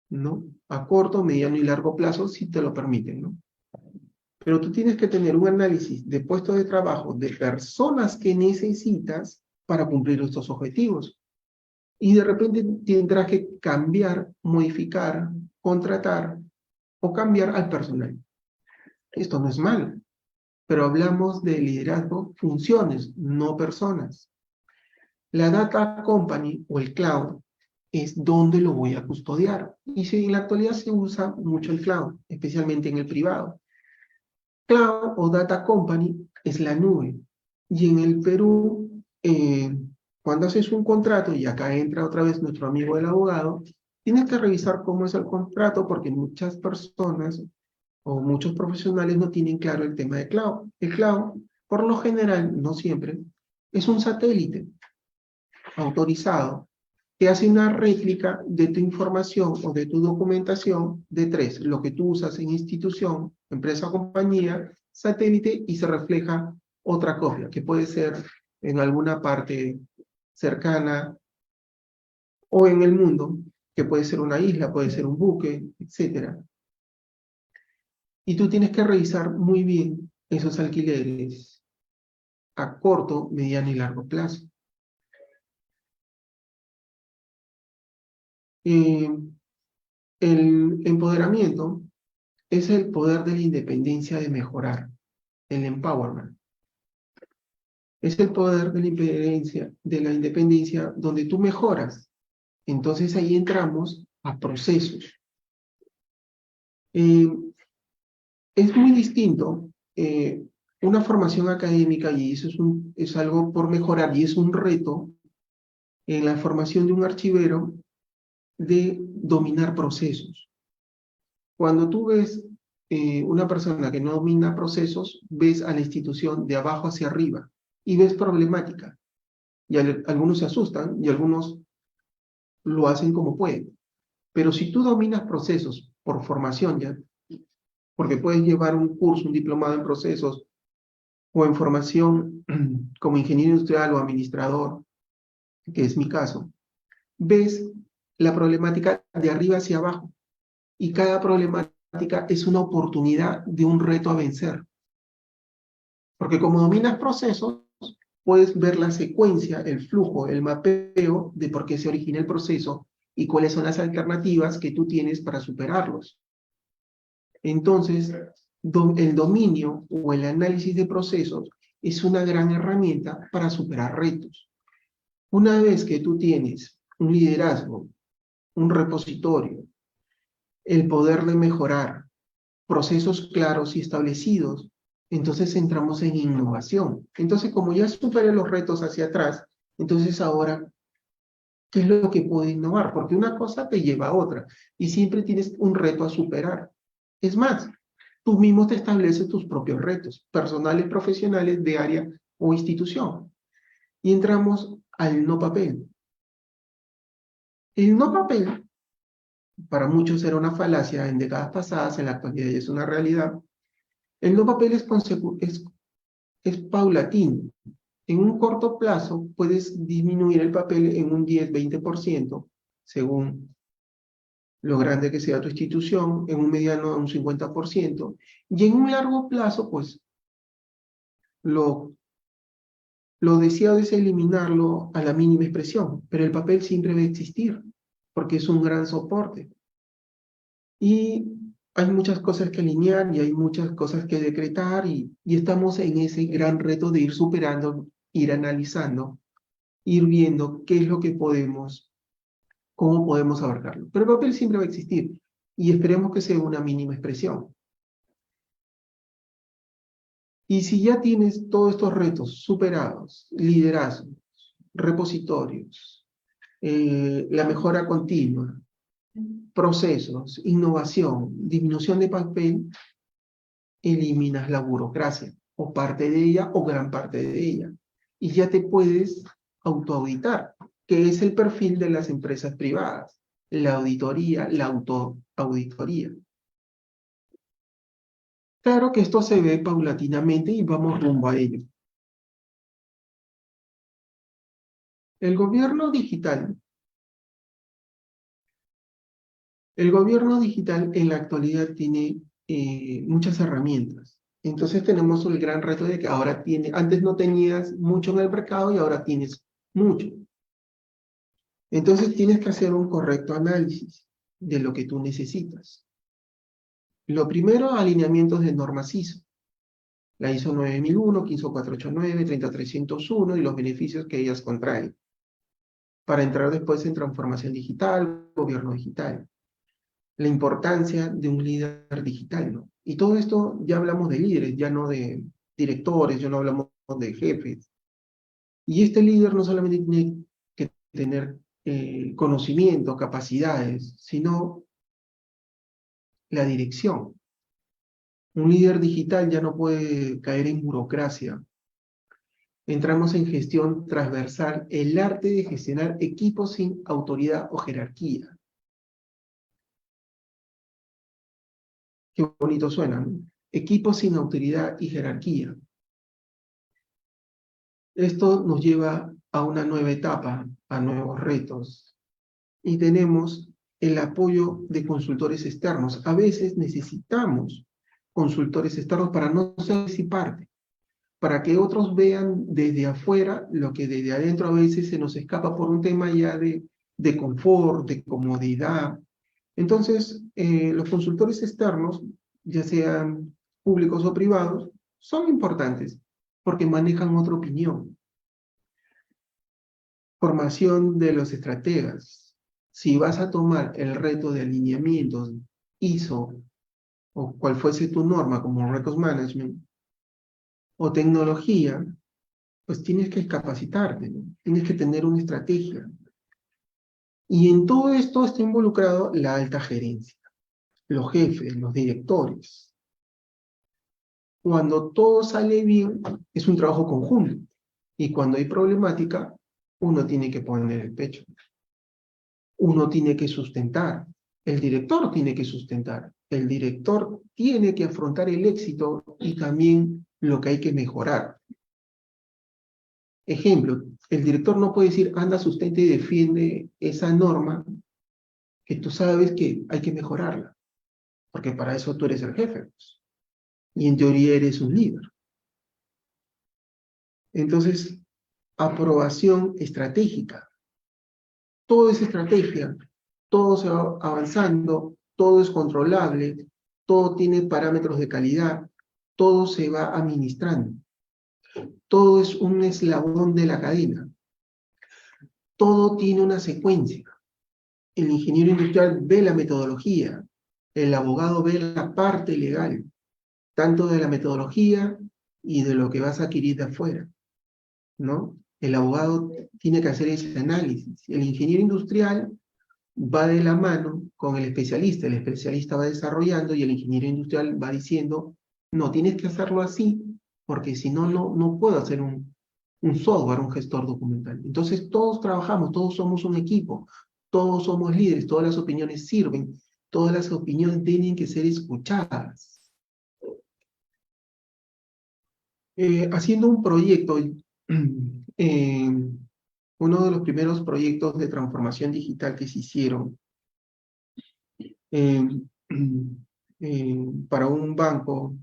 Speaker 3: ¿no? A corto, mediano y largo plazo, si te lo permiten, ¿no? Pero tú tienes que tener un análisis de puestos de trabajo de personas que necesitas para cumplir estos objetivos. Y de repente tendrás que cambiar, modificar, contratar o cambiar al personal. Esto no es malo, pero hablamos de liderazgo, funciones, no personas. La data company o el cloud es donde lo voy a custodiar. Y si en la actualidad se usa mucho el cloud, especialmente en el privado. Cloud o data company es la nube. Y en el Perú, cuando haces un contrato, y acá entra otra vez nuestro amigo el abogado, tienes que revisar cómo es el contrato porque muchas personas o muchos profesionales no tienen claro el tema de cloud. El cloud, por lo general, no siempre, es un satélite autorizado que hace una réplica de tu información o de tu documentación de tres, lo que tú usas en institución, empresa o compañía, satélite, y se refleja otra copia, que puede ser en alguna parte cercana o en el mundo, que puede ser una isla, puede ser un buque, etc. Y tú tienes que revisar muy bien esos alquileres a corto, mediano y largo plazo. El empoderamiento es el poder de la independencia de mejorar, el empowerment. Es el poder de la independencia donde tú mejoras. Entonces ahí entramos a procesos. Es muy distinto una formación académica, y eso es algo por mejorar, y es un reto en la formación de un archivero de dominar procesos. Cuando tú ves una persona que no domina procesos, ves a la institución de abajo hacia arriba y ves problemática. Y algunos se asustan y algunos lo hacen como pueden. Pero si tú dominas procesos por formación ya, porque puedes llevar un curso, un diplomado en procesos o en formación como ingeniero industrial o administrador, que es mi caso, ves la problemática de arriba hacia abajo. Y cada problemática es una oportunidad de un reto a vencer. Porque como dominas procesos, puedes ver la secuencia, el flujo, el mapeo de por qué se origina el proceso y cuáles son las alternativas que tú tienes para superarlos. Entonces, el dominio o el análisis de procesos es una gran herramienta para superar retos. Una vez que tú tienes un liderazgo, un repositorio, el poder de mejorar, procesos claros y establecidos, entonces entramos en innovación. Entonces, como ya superé los retos hacia atrás, entonces ahora, ¿qué es lo que puedo innovar? Porque una cosa te lleva a otra y siempre tienes un reto a superar. Es más, tú mismo te estableces tus propios retos, personales, profesionales, de área o institución. Y entramos al no papel. El no papel, para muchos era una falacia en décadas pasadas, en la actualidad ya es una realidad. El no papel es paulatino. En un corto plazo puedes disminuir el papel en un 10-20%, según lo grande que sea tu institución, en un mediano a un 50%, y en un largo plazo, pues lo deseado es eliminarlo a la mínima expresión, pero el papel siempre va a existir, porque es un gran soporte. Y hay muchas cosas que alinear y hay muchas cosas que decretar, y estamos en ese gran reto de ir superando, ir analizando, ir viendo qué es lo que podemos, cómo podemos abarcarlo. Pero el papel siempre va a existir y esperemos que sea una mínima expresión. Y si ya tienes todos estos retos superados, liderazgo, repositorios, la mejora continua, procesos, innovación, disminución de papel, eliminas la burocracia, o parte de ella, o gran parte de ella. Y ya te puedes autoauditar, que es el perfil de las empresas privadas, la auditoría, la autoauditoría. Claro que esto se ve paulatinamente y vamos rumbo a ello. El gobierno digital El gobierno digital en la actualidad tiene muchas herramientas. Entonces tenemos el gran reto de que ahora antes no tenías mucho en el mercado y ahora tienes mucho. Entonces tienes que hacer un correcto análisis de lo que tú necesitas. Lo primero, alineamientos de normas ISO. La ISO 9001, 15489, 30301 y los beneficios que ellas contraen. Para entrar después en transformación digital, gobierno digital. La importancia de un líder digital, ¿no? Y todo esto ya hablamos de líderes, ya no de directores, ya no hablamos de jefes. Y este líder no solamente tiene que tener conocimiento, capacidades, sino la dirección. Un líder digital ya no puede caer en burocracia. Entramos en gestión transversal, el arte de gestionar equipos sin autoridad o jerarquía. Qué bonito suena, ¿no? Equipos sin autoridad y jerarquía. Esto nos lleva a una nueva etapa, a nuevos retos. Y tenemos el apoyo de consultores externos. A veces necesitamos consultores externos para no ser si parte, para que otros vean desde afuera lo que desde adentro a veces se nos escapa por un tema ya de confort, de comodidad. Entonces, los consultores externos, ya sean públicos o privados, son importantes porque manejan otra opinión. Formación de los estrategas. Si vas a tomar el reto de alineamientos ISO o cual fuese tu norma como Records Management o tecnología, pues tienes que capacitarte, ¿no? Tienes que tener una estrategia. Y en todo esto está involucrado la alta gerencia, los jefes, los directores. Cuando todo sale bien, es un trabajo conjunto. Y cuando hay problemática, uno tiene que poner el pecho. Uno tiene que sustentar. El director tiene que sustentar. El director tiene que afrontar el éxito y también lo que hay que mejorar. Ejemplo, el director no puede decir, anda, sustenta y defiende esa norma que tú sabes que hay que mejorarla. Porque para eso tú eres el jefe, pues. Y en teoría eres un líder. Entonces, aprobación estratégica. Todo es estrategia, todo se va avanzando, todo es controlable, todo tiene parámetros de calidad, todo se va administrando. Todo es un eslabón de la cadena. Todo tiene una secuencia. El ingeniero industrial ve la metodología, el abogado ve la parte legal, tanto de la metodología y de lo que vas a adquirir de afuera, ¿no? El abogado tiene que hacer ese análisis. El ingeniero industrial va de la mano con el especialista va desarrollando y el ingeniero industrial va diciendo, no, tienes que hacerlo así, porque si no, no puedo hacer un software, un gestor documental. Entonces todos trabajamos, todos somos un equipo, todos somos líderes, todas las opiniones sirven, todas las opiniones tienen que ser escuchadas. Haciendo un proyecto, uno de los primeros proyectos de transformación digital que se hicieron para un banco,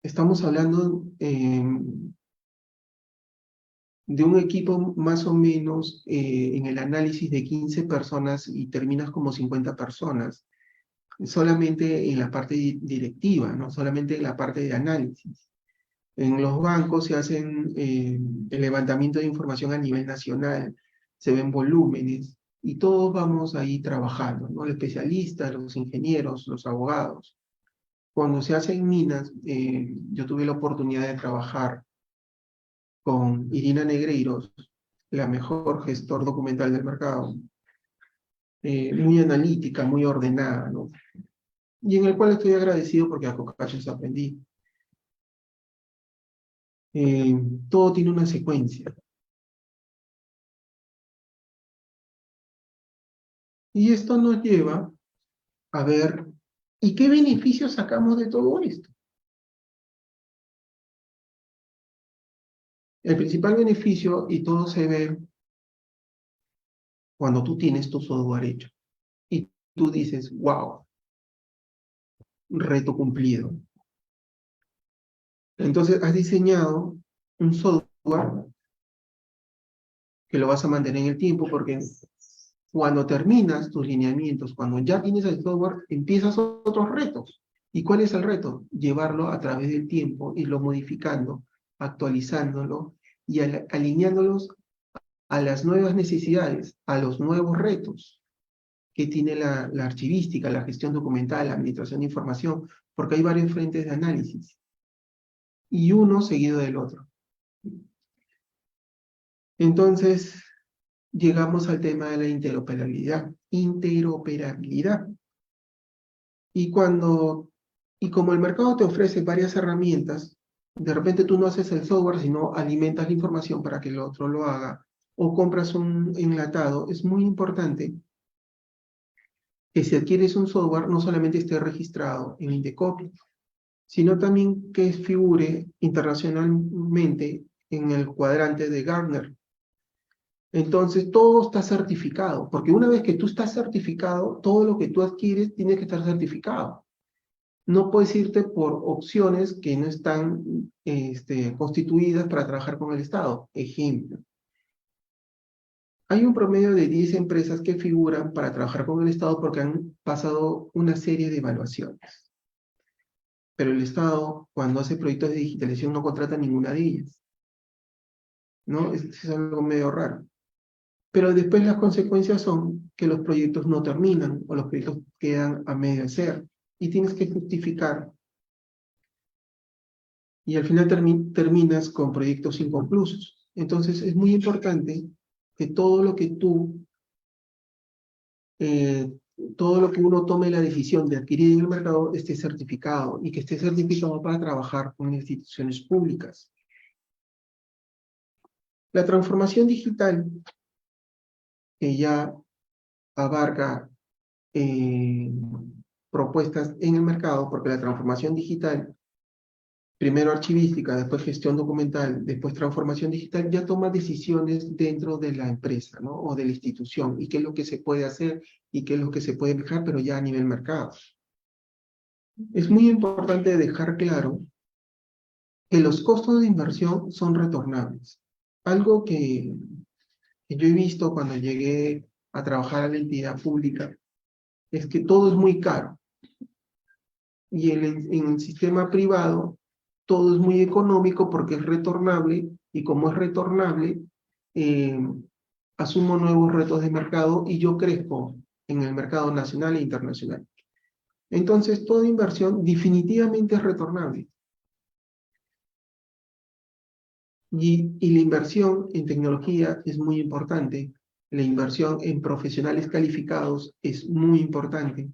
Speaker 3: estamos hablando de un equipo más o menos en el análisis de 15 personas y terminas como 50 personas, solamente en la parte directiva, no solamente en la parte de análisis. En los bancos se hacen el levantamiento de información a nivel nacional, se ven volúmenes y todos vamos ahí trabajando, ¿no? Los especialistas, los ingenieros, los abogados. Cuando se hacen minas, yo tuve la oportunidad de trabajar con Irina Negreiros, la mejor gestor documental del mercado, muy analítica, muy ordenada, ¿no? Y en el cual estoy agradecido porque a Cocachos aprendí. Todo tiene una secuencia. Y esto nos lleva a ver, ¿y qué beneficios sacamos de todo esto? El principal beneficio, y todo se ve cuando tú tienes tu software hecho. Y tú dices, wow, reto cumplido. Entonces has diseñado un software que lo vas a mantener en el tiempo porque cuando terminas tus lineamientos, cuando ya tienes el software, empiezas otros retos. ¿Y cuál es el reto? Llevarlo a través del tiempo, irlo modificando, actualizándolo y alineándolos a las nuevas necesidades, a los nuevos retos que tiene la archivística, la gestión documental, la administración de información, porque hay varios frentes de análisis, y uno seguido del otro. Entonces, llegamos al tema de la interoperabilidad. Interoperabilidad. Y como el mercado te ofrece varias herramientas, de repente tú no haces el software, sino alimentas la información para que el otro lo haga, o compras un enlatado, es muy importante que si adquieres un software no solamente esté registrado en Indecopy, sino también que figure internacionalmente en el cuadrante de Gartner. Entonces todo está certificado, porque una vez que tú estás certificado, todo lo que tú adquieres tiene que estar certificado. No puedes irte por opciones que no están constituidas para trabajar con el Estado. Ejemplo, hay un promedio de 10 empresas que figuran para trabajar con el Estado porque han pasado una serie de evaluaciones. Pero el Estado, cuando hace proyectos de digitalización, no contrata ninguna de ellas. ¿No? Es algo medio raro. Pero después las consecuencias son que los proyectos no terminan o los proyectos quedan a medio hacer y tienes que justificar y al final terminas con proyectos inconclusos. Entonces es muy importante que todo lo que uno tome la decisión de adquirir en el mercado esté certificado y que esté certificado para trabajar con instituciones públicas. La transformación digital, que ya abarca propuestas en el mercado, porque la transformación digital, primero archivística, después gestión documental, después transformación digital, ya toma decisiones dentro de la empresa, ¿no? O de la institución, y qué es lo que se puede hacer y qué es lo que se puede dejar, pero ya a nivel mercado. Es muy importante dejar claro que los costos de inversión son retornables. Algo que yo he visto cuando llegué a trabajar a la entidad pública es que todo es muy caro. Y en el sistema privado todo es muy económico porque es retornable, y como es retornable, eh, asumo nuevos retos de mercado y yo crezco en el mercado nacional e internacional. Entonces, toda inversión definitivamente es retornable. Y la inversión en tecnología es muy importante. La inversión en profesionales calificados es muy importante.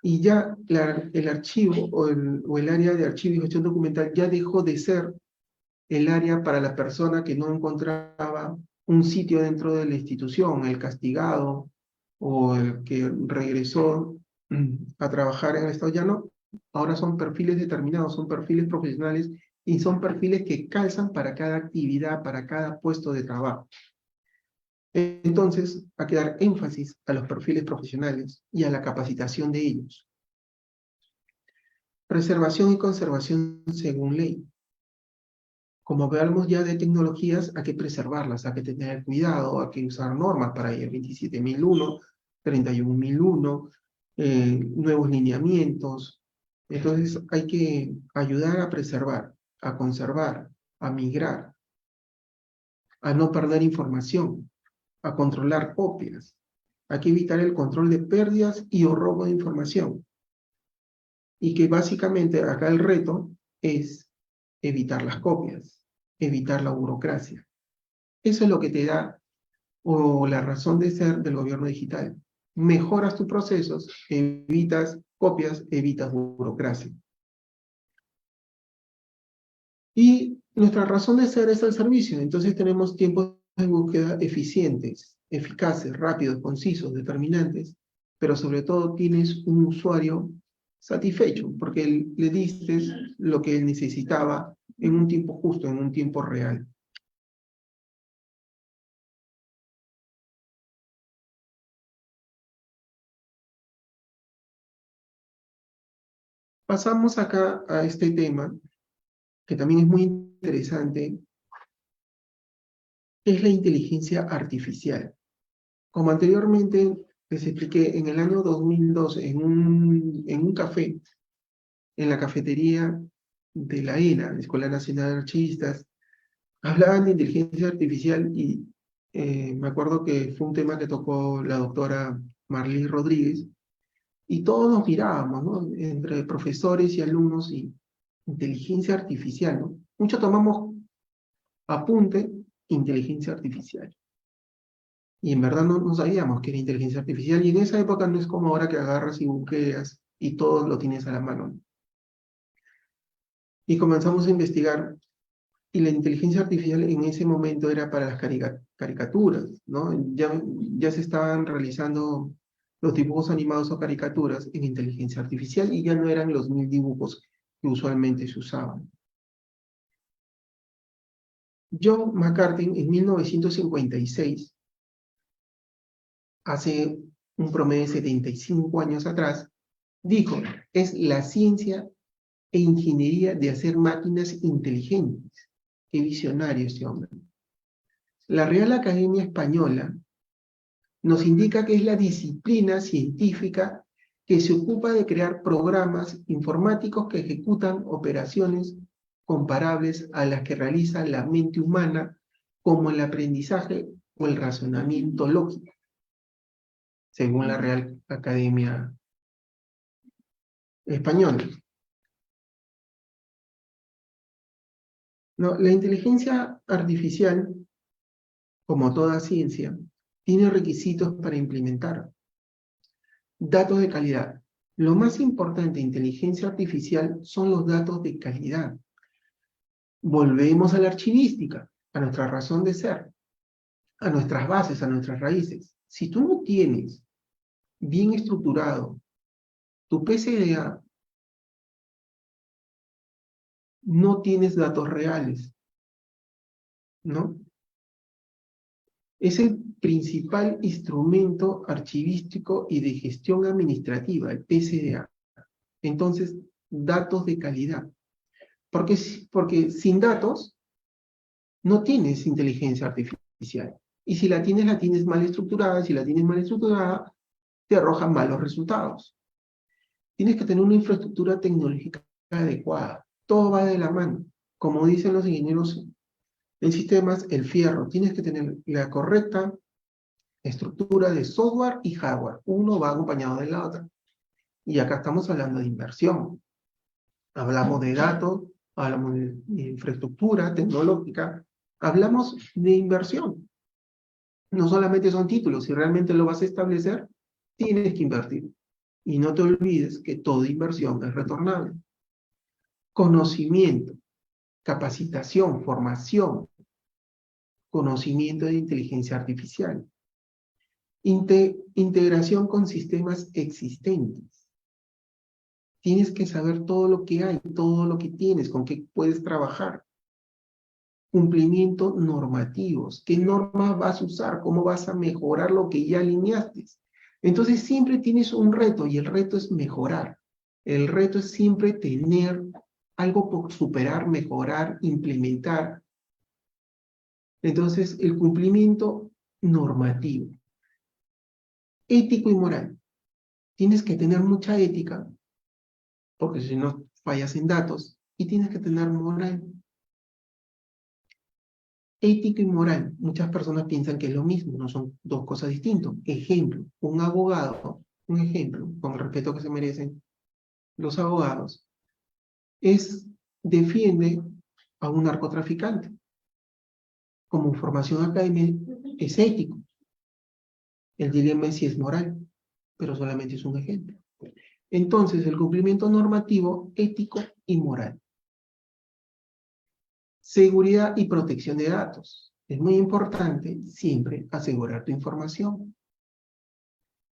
Speaker 3: Y ya el archivo o el área de archivo y gestión documental ya dejó de ser el área para la persona que no encontraba un sitio dentro de la institución, el castigado o el que regresó a trabajar en el Estado. Ya no, ahora son perfiles determinados, son perfiles profesionales y son perfiles que calzan para cada actividad, para cada puesto de trabajo. Entonces, hay que dar énfasis a los perfiles profesionales y a la capacitación de ellos. Preservación y conservación según ley. Como hablamos ya de tecnologías, hay que preservarlas, hay que tener cuidado, hay que usar normas para ello, 27001, 31001, nuevos lineamientos. Entonces hay que ayudar a preservar, a conservar, a migrar, a no perder información, a controlar copias. Hay que evitar el control de pérdidas y o robo de información. Y que básicamente acá el reto es evitar las copias, evitar la burocracia. Eso es lo que te da o la razón de ser del gobierno digital. Mejoras tus procesos, evitas copias, evitas burocracia. Y nuestra razón de ser es el servicio. Entonces tenemos tiempos de búsqueda eficientes, eficaces, rápidos, concisos, determinantes, pero sobre todo tienes un usuario satisfecho porque le diste lo que él necesitaba en un tiempo justo, en un tiempo real. Pasamos acá a este tema, que también es muy interesante, que es la inteligencia artificial. Como anteriormente les expliqué, en el año 2002, en un café, en la cafetería de la ENA, la Escuela Nacional de Archivistas, hablaban de inteligencia artificial y me acuerdo que fue un tema que tocó la doctora Marley Rodríguez, y todos nos mirábamos, ¿no? Entre profesores y alumnos, y inteligencia artificial, ¿no? Mucho tomamos apunte, inteligencia artificial. Y en verdad no sabíamos que era inteligencia artificial, y en esa época no es como ahora que agarras y buqueas y todo lo tienes a la mano. Y comenzamos a investigar, y la inteligencia artificial en ese momento era para las caricaturas, ¿no? Ya se estaban realizando los dibujos animados o caricaturas en inteligencia artificial, y ya no eran los 1000 dibujos que usualmente se usaban. John McCarthy en 1956, hace un promedio de 75 años atrás, dijo: es la ciencia e ingeniería de hacer máquinas inteligentes. Qué visionario este hombre. La Real Academia Española nos indica que es la disciplina científica que se ocupa de crear programas informáticos que ejecutan operaciones comparables a las que realiza la mente humana, como el aprendizaje o el razonamiento lógico, según la Real Academia Española. No, la inteligencia artificial, como toda ciencia, tiene requisitos para implementar. Datos de calidad. Lo más importante en inteligencia artificial son los datos de calidad. Volvemos a la archivística, a nuestra razón de ser, a nuestras bases, a nuestras raíces. Si tú no tienes bien estructurado tu PCDA, no tienes datos reales, ¿no? Es el principal instrumento archivístico y de gestión administrativa, el PCDA. Entonces, datos de calidad. Porque sin datos no tienes inteligencia artificial. Y si la tienes mal estructurada. Si la tienes mal estructurada, te arroja malos resultados. Tienes que tener una infraestructura tecnológica adecuada. Todo va de la mano. Como dicen los ingenieros en sistemas, el fierro. Tienes que tener la correcta estructura de software y hardware. Uno va acompañado de la otra. Y acá estamos hablando de inversión. Hablamos de datos, hablamos de infraestructura tecnológica, hablamos de inversión. No solamente son títulos, si realmente lo vas a establecer, tienes que invertir. Y no te olvides que toda inversión es retornable. Conocimiento, capacitación, formación, conocimiento de inteligencia artificial. Integración con sistemas existentes. Tienes que saber todo lo que hay, todo lo que tienes, con qué puedes trabajar. Cumplimiento normativos. ¿Qué normas vas a usar? ¿Cómo vas a mejorar lo que ya alineaste? Entonces siempre tienes un reto, y el reto es mejorar. El reto es siempre tener algo por superar, mejorar, implementar. Entonces, el cumplimiento normativo. Ético y moral. Tienes que tener mucha ética, porque si no fallas en datos, y tienes que tener moral. Ético y moral. Muchas personas piensan que es lo mismo, no son dos cosas distintas. Ejemplo, un abogado, un ejemplo, con el respeto que se merecen los abogados, defiende a un narcotraficante. Como formación académica es ético. El dilema es si es moral, pero solamente es un ejemplo. Entonces, el cumplimiento normativo, ético y moral. Seguridad y protección de datos. Es muy importante siempre asegurar tu información.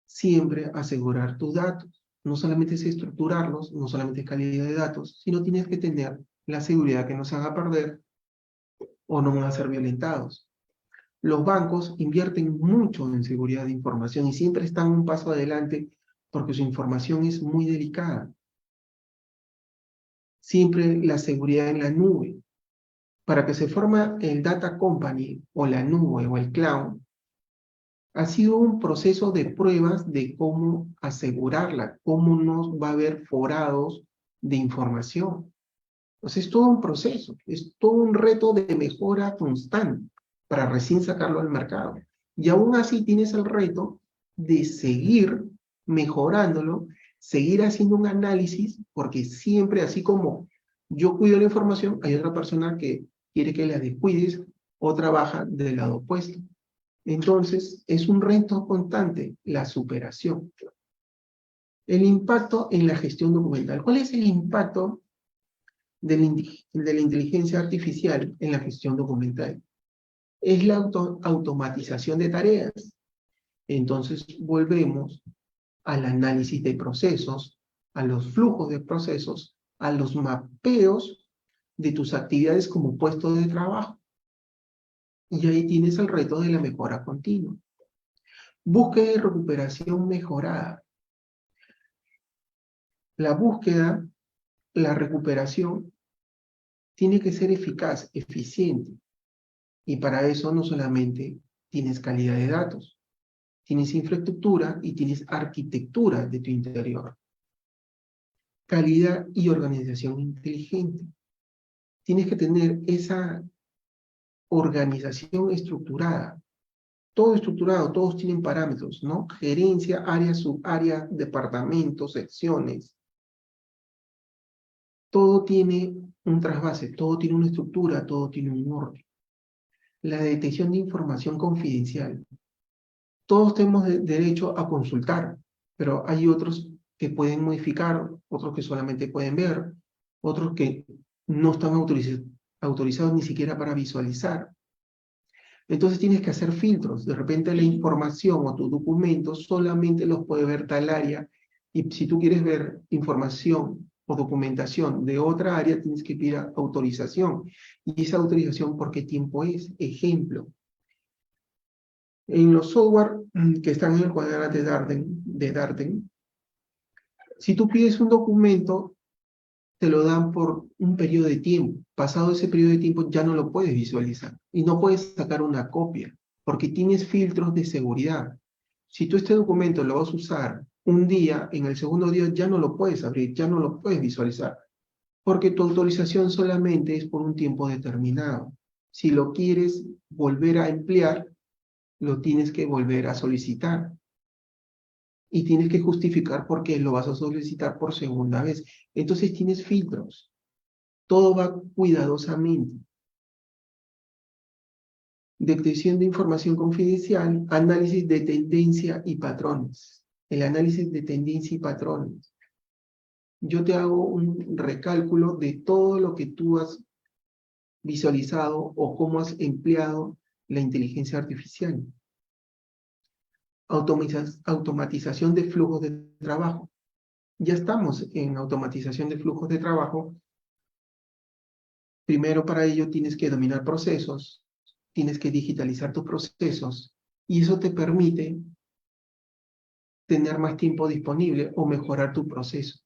Speaker 3: Siempre asegurar tus datos. No solamente es estructurarlos, no solamente es calidad de datos, sino tienes que tener la seguridad que no se haga perder o no van a ser violentados. Los bancos invierten mucho en seguridad de información y siempre están un paso adelante porque su información es muy delicada. siempre la seguridad en la nube. Para que se forma el data company, o la nube, o el cloud, ha sido un proceso de pruebas de cómo asegurarla, cómo no va a haber forados de información. Entonces es todo un proceso, es todo un reto de mejora constante para recién sacarlo al mercado. Y aún así tienes el reto de seguir mejorándolo, seguir haciendo un análisis, porque siempre, así como yo cuido la información, hay otra persona que quiere que la descuides o trabaja del lado opuesto. Entonces, es un reto constante, la superación. El impacto en la gestión documental. ¿Cuál es el impacto de la inteligencia artificial en la gestión documental? Es la automatización de tareas. Entonces, volvemos al análisis de procesos, a los flujos de procesos, a los mapeos de tus actividades como puesto de trabajo. Y ahí tienes el reto de la mejora continua. Búsqueda y recuperación mejorada. La búsqueda, la recuperación, tiene que ser eficaz, eficiente. Y para eso no solamente tienes calidad de datos, tienes infraestructura y tienes arquitectura de tu interior. Calidad y organización inteligente. Tienes que tener esa organización estructurada. Todo estructurado, todos tienen parámetros, ¿no? Gerencia, área, subárea, departamentos, secciones. Todo tiene un trasvase, todo tiene una estructura, todo tiene un orden. La detección de información confidencial. Todos tenemos derecho a consultar, pero hay otros que pueden modificar, otros que solamente pueden ver, otros que no están autorizados ni siquiera para visualizar. Entonces tienes que hacer filtros. De repente la información o tus documentos solamente los puede ver tal área, y si tú quieres ver información o documentación de otra área, tienes que pedir autorización. Y esa autorización, ¿por qué tiempo es? Ejemplo. En los software que están en el cuadrante de Darden, si tú pides un documento, te lo dan por un periodo de tiempo. Pasado ese periodo de tiempo ya no lo puedes visualizar y no puedes sacar una copia porque tienes filtros de seguridad. Si tú este documento lo vas a usar un día, en el segundo día ya no lo puedes abrir, ya no lo puedes visualizar porque tu autorización solamente es por un tiempo determinado. Si lo quieres volver a emplear, lo tienes que volver a solicitar. Y tienes que justificar por qué lo vas a solicitar por segunda vez. Entonces tienes filtros. Todo va cuidadosamente. Detección de información confidencial, análisis de tendencia y patrones. El análisis de tendencia y patrones. Yo te hago un recálculo de todo lo que tú has visualizado o cómo has empleado la inteligencia artificial. Automatización de flujos de trabajo. Ya estamos en automatización de flujos de trabajo. Primero, para ello tienes que dominar procesos, tienes que digitalizar tus procesos, y eso te permite tener más tiempo disponible o mejorar tu proceso.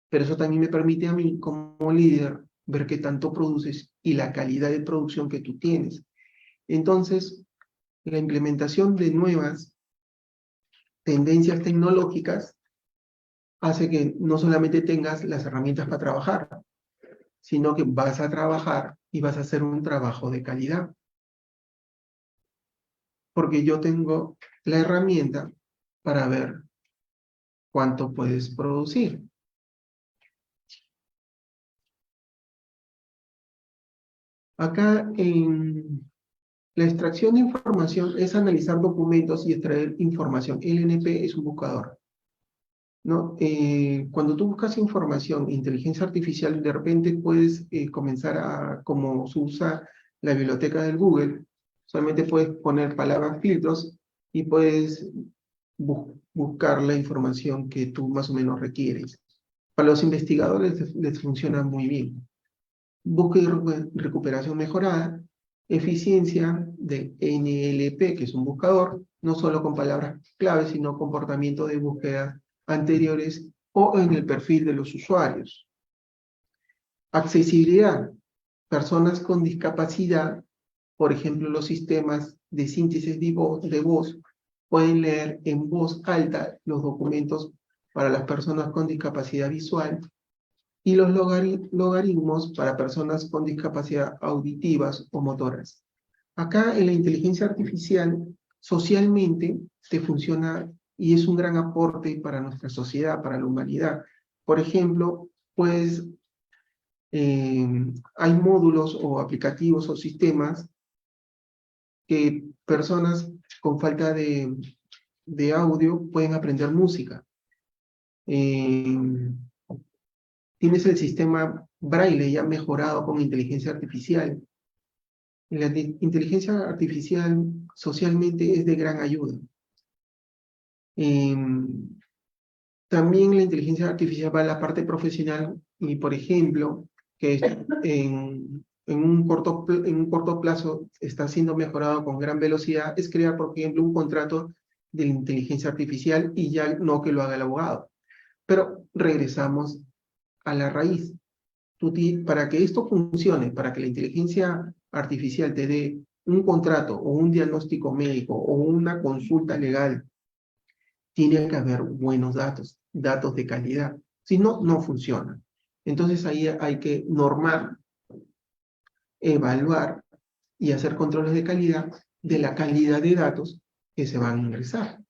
Speaker 3: Pero eso también me permite a mí, como líder, ver qué tanto produces y la calidad de producción que tú tienes. Entonces, la implementación de nuevas tendencias tecnológicas hace que no solamente tengas las herramientas para trabajar, sino que vas a trabajar y vas a hacer un trabajo de calidad. Porque yo tengo la herramienta para ver cuánto puedes producir. Acá en la extracción de información es analizar documentos y extraer información. LNP es un buscador, ¿no? Cuando tú buscas información, inteligencia artificial, de repente puedes comenzar a, como se usa la biblioteca del Google, solamente puedes poner palabras filtros y puedes buscar la información que tú más o menos requieres. Para los investigadores les funciona muy bien. Búsqueda y recuperación mejorada, eficiencia de NLP, que es un buscador, no solo con palabras clave, sino comportamiento de búsqueda anteriores o en el perfil de los usuarios. Accesibilidad. Personas con discapacidad, por ejemplo, los sistemas de síntesis de voz pueden leer en voz alta los documentos para las personas con discapacidad visual y los logaritmos para personas con discapacidad auditivas o motoras. Acá en la inteligencia artificial, socialmente, te funciona y es un gran aporte para nuestra sociedad, para la humanidad. Por ejemplo, pues hay módulos o aplicativos o sistemas que personas con falta de audio pueden aprender música. Tienes el sistema Braille ya mejorado con inteligencia artificial. La inteligencia artificial socialmente es de gran ayuda. También la inteligencia artificial va a la parte profesional y, por ejemplo, que en un corto plazo está siendo mejorado con gran velocidad, es crear, por ejemplo, un contrato de inteligencia artificial y ya no que lo haga el abogado. Pero regresamos a la raíz. Para que esto funcione, para que la inteligencia artificial te dé un contrato o un diagnóstico médico o una consulta legal, tiene que haber buenos datos, datos de calidad. Si no, no funciona. Entonces ahí hay que normar, evaluar y hacer controles de calidad de la calidad de datos que se van a ingresar.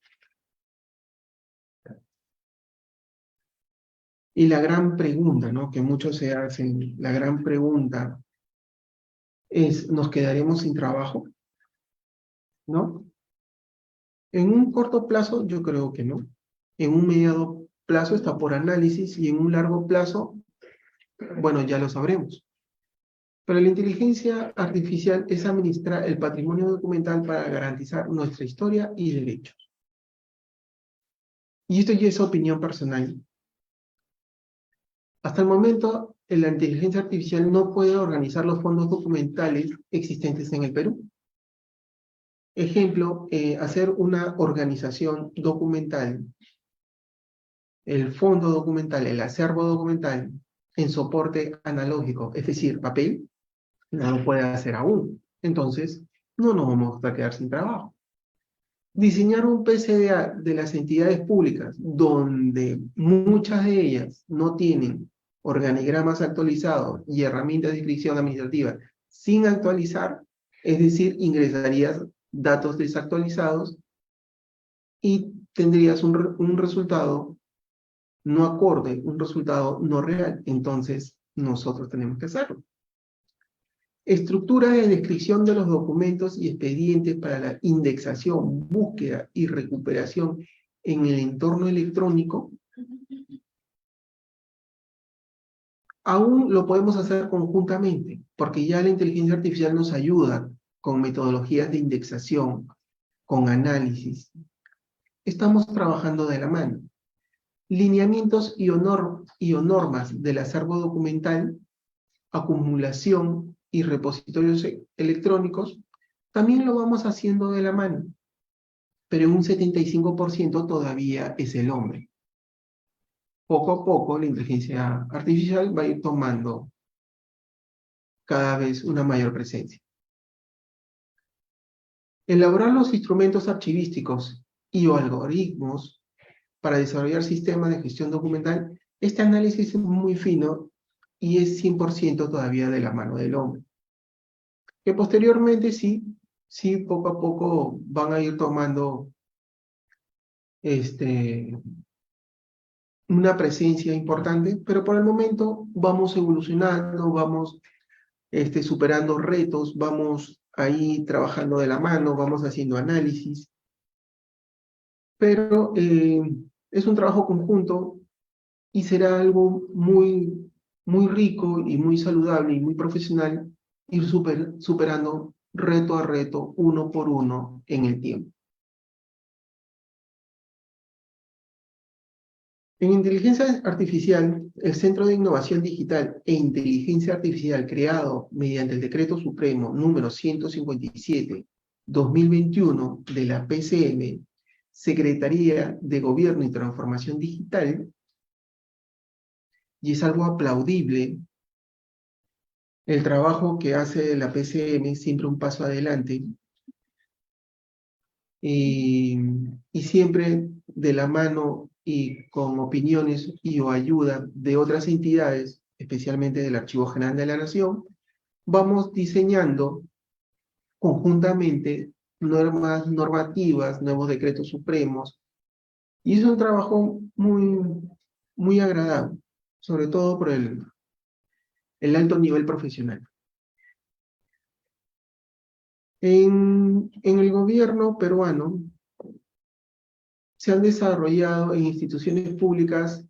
Speaker 3: Y la gran pregunta, ¿no?, que muchos se hacen, la gran pregunta es, ¿nos quedaremos sin trabajo? ¿No? En un corto plazo, yo creo que no. En un mediano plazo está por análisis y en un largo plazo, bueno, ya lo sabremos. Pero la inteligencia artificial es administrar el patrimonio documental para garantizar nuestra historia y derechos. Y esto ya es opinión personal. Hasta el momento, la inteligencia artificial no puede organizar los fondos documentales existentes en el Perú. Ejemplo, hacer una organización documental, el fondo documental, el acervo documental, en soporte analógico, es decir, papel, no lo puede hacer aún. Entonces, no nos vamos a quedar sin trabajo. Diseñar un PCDA de las entidades públicas, donde muchas de ellas no tienen organigramas actualizados y herramientas de inscripción administrativa sin actualizar, es decir, ingresarías datos desactualizados y tendrías un resultado no acorde, un resultado no real. Entonces, nosotros tenemos que hacerlo. Estructuras de descripción de los documentos y expedientes para la indexación, búsqueda y recuperación en el entorno electrónico. Aún lo podemos hacer conjuntamente, porque ya la inteligencia artificial nos ayuda con metodologías de indexación, con análisis. Estamos trabajando de la mano. Lineamientos y normas del acervo documental, acumulación y repositorios electrónicos, también lo vamos haciendo de la mano, pero en un 75% todavía es el hombre. Poco a poco la inteligencia artificial va a ir tomando cada vez una mayor presencia. Elaborar los instrumentos archivísticos y o algoritmos para desarrollar sistemas de gestión documental, este análisis es muy fino y es 100% todavía de la mano del hombre. Que posteriormente sí, poco a poco van a ir tomando una presencia importante, pero por el momento vamos evolucionando, vamos superando retos, vamos ahí trabajando de la mano, vamos haciendo análisis, pero es un trabajo conjunto y será algo muy, muy rico y muy saludable y muy profesional ir superando reto a reto, uno por uno en el tiempo. En inteligencia artificial, el Centro de Innovación Digital e Inteligencia Artificial creado mediante el Decreto Supremo número 157/2021 de la PCM, Secretaría de Gobierno y Transformación Digital, y es algo aplaudible el trabajo que hace la PCM es siempre un paso adelante y, y siempre de la mano y con opiniones y o ayuda de otras entidades, especialmente del Archivo General de la Nación, vamos diseñando conjuntamente normas normativas, nuevos decretos supremos, y es un trabajo muy agradable, sobre todo por el alto nivel profesional. En el gobierno peruano se han desarrollado en instituciones públicas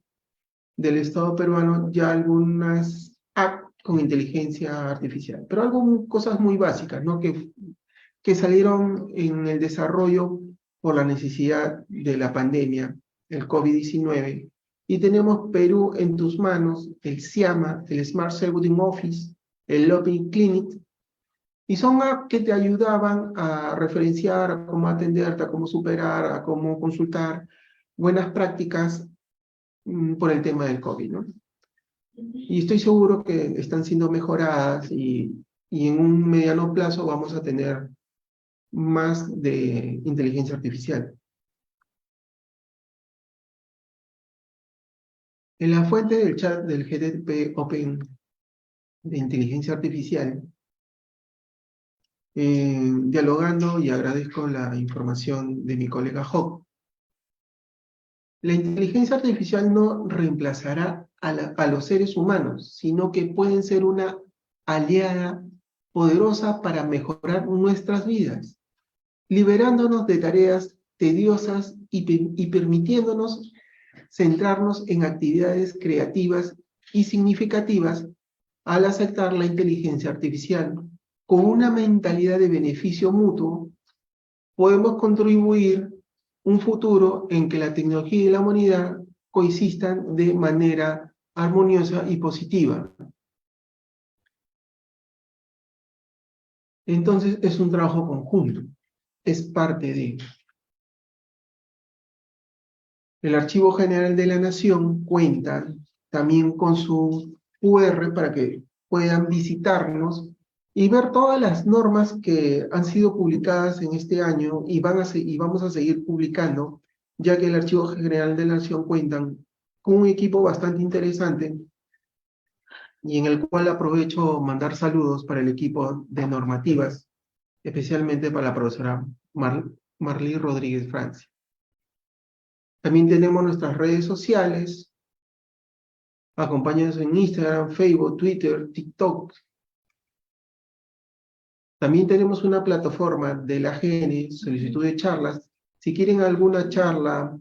Speaker 3: del Estado peruano ya algunas apps con inteligencia artificial, pero cosas muy básicas, ¿no? Que salieron en el desarrollo por la necesidad de la pandemia, el COVID-19. Y tenemos Perú en tus manos, el SIAMA, el Smart Servicing Office, el Lobbying Clinic, y son apps que te ayudaban a referenciar, a cómo atenderte, a cómo superar, a cómo consultar buenas prácticas por el tema del COVID, ¿no? Y estoy seguro que están siendo mejoradas y en un mediano plazo vamos a tener más de inteligencia artificial. En la fuente del chat del GTP Open de inteligencia artificial, dialogando y agradezco la información de mi colega Job. La inteligencia artificial no reemplazará a los seres humanos, sino que pueden ser una aliada poderosa para mejorar nuestras vidas, liberándonos de tareas tediosas y permitiéndonos centrarnos en actividades creativas y significativas al aceptar la inteligencia artificial. Con una mentalidad de beneficio mutuo, podemos contribuir un futuro en que la tecnología y la humanidad coexistan de manera armoniosa y positiva. Entonces es un trabajo conjunto, es parte de... El Archivo General de la Nación cuenta también con su QR para que puedan visitarnos y ver todas las normas que han sido publicadas en este año y vamos a seguir publicando, ya que el Archivo General de la Nación cuentan con un equipo bastante interesante y en el cual aprovecho mandar saludos para el equipo de normativas, especialmente para la profesora Marlí Rodríguez Francia. También tenemos nuestras redes sociales. Acompáñanos en Instagram, Facebook, Twitter, TikTok. También tenemos una plataforma de la AGN, solicitud de charlas. Si quieren alguna charla,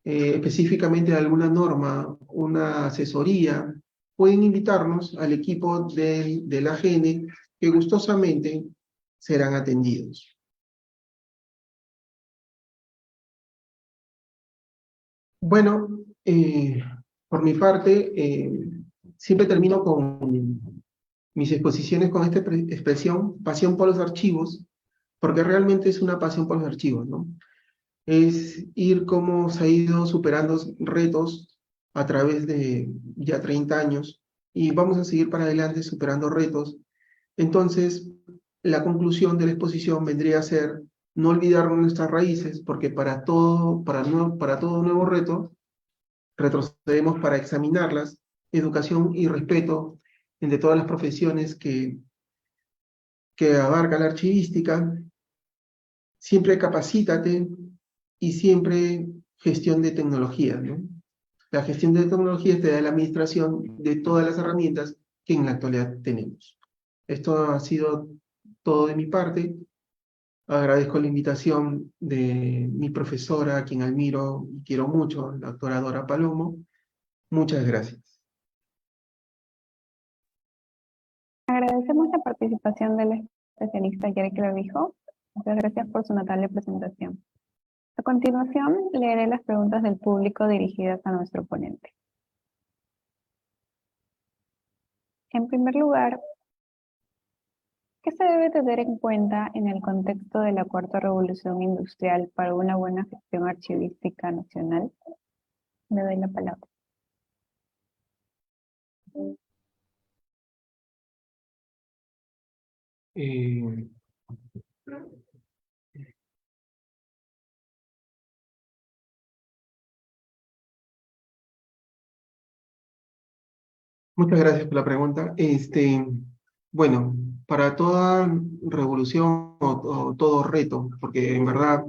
Speaker 3: específicamente de alguna norma, una asesoría, pueden invitarnos al equipo de la AGN, que gustosamente serán atendidos. Bueno, por mi parte, siempre termino con mis exposiciones con esta expresión, pasión por los archivos, porque realmente es una pasión por los archivos, ¿no? Es ir cómo se ha ido superando retos a través de ya 30 años y vamos a seguir para adelante superando retos. Entonces, la conclusión de la exposición vendría a ser no olvidar nuestras raíces, porque para todo nuevo reto, retrocedemos para examinarlas, educación y respeto entre todas las profesiones que abarca la archivística, siempre capacítate y siempre gestión de tecnologías, ¿no? La gestión de tecnologías te da la administración de todas las herramientas que en la actualidad tenemos. Esto ha sido todo de mi parte. Agradezco la invitación de mi profesora, a quien admiro y quiero mucho, la doctora Dora Palomo. Muchas gracias.
Speaker 2: Agradecemos la participación del especialista Jerry Clavijo. Muchas gracias por su notable presentación. A continuación, leeré las preguntas del público dirigidas a nuestro ponente. En primer lugar, ¿qué se debe tener en cuenta en el contexto de la cuarta revolución industrial para una buena gestión archivística nacional? Le doy la palabra.
Speaker 3: Eh, Muchas gracias por la pregunta. Bueno, para toda revolución o todo reto, porque en verdad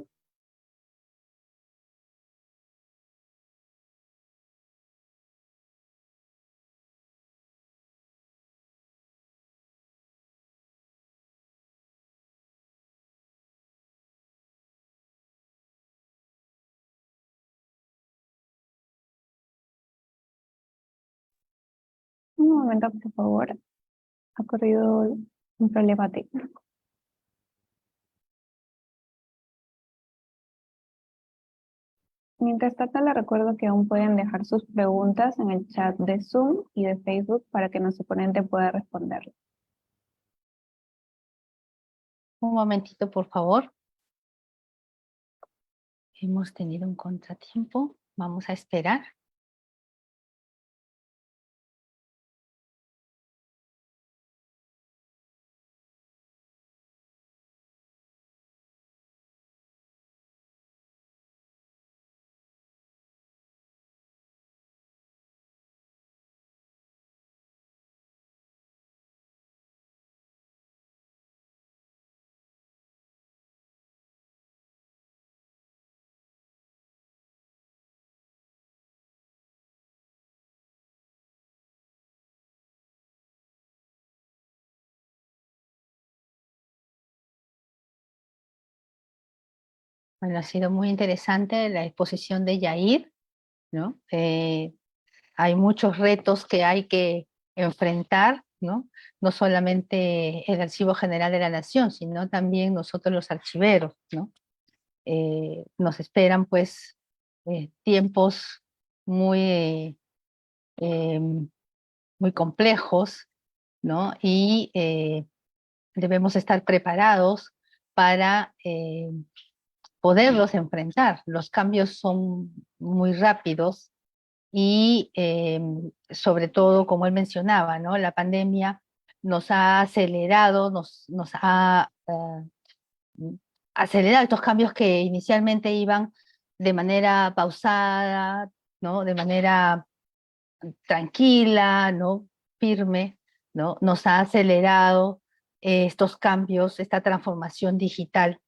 Speaker 2: Un momento, por favor. Ha ocurrido un problema técnico. Mientras tanto, les recuerdo que aún pueden dejar sus preguntas en el chat de Zoom y de Facebook para que nuestro ponente pueda responderlas.
Speaker 1: Un momentito, por favor. Hemos tenido un contratiempo. Vamos a esperar. Bueno, ha sido muy interesante la exposición de Yair, ¿no? Hay muchos retos que hay que enfrentar, ¿no? No solamente el Archivo General de la Nación, sino también nosotros los archiveros, ¿no? Nos esperan, pues, tiempos muy, muy complejos, ¿no? Y debemos estar preparados para poderlos enfrentar. Los cambios son muy rápidos y sobre todo, como él mencionaba, ¿no? La pandemia nos ha acelerado, nos ha acelerado estos cambios que inicialmente iban de manera pausada, ¿no? De manera tranquila, ¿no? Firme, ¿no? Nos ha acelerado estos cambios, esta transformación digital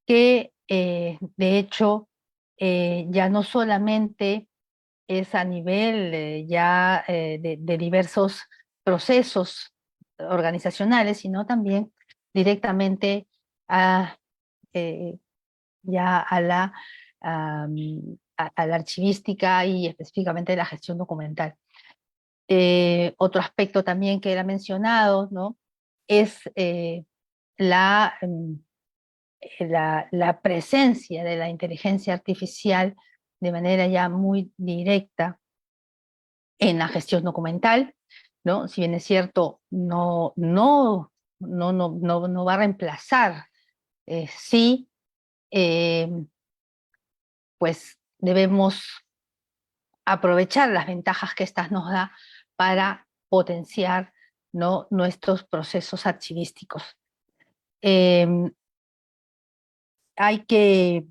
Speaker 1: que de hecho ya no solamente es a nivel ya de diversos procesos organizacionales, sino también directamente a, eh, ya a la archivística y específicamente la gestión documental. Otro aspecto también que él ha mencionado, ¿no? Es la, la presencia de la inteligencia artificial de manera ya muy directa en la gestión documental, ¿no? Si bien es cierto, no va a reemplazar, sí, eh, pues debemos aprovechar las ventajas que éstas nos da para potenciar, ¿no? Nuestros procesos archivísticos. Hay que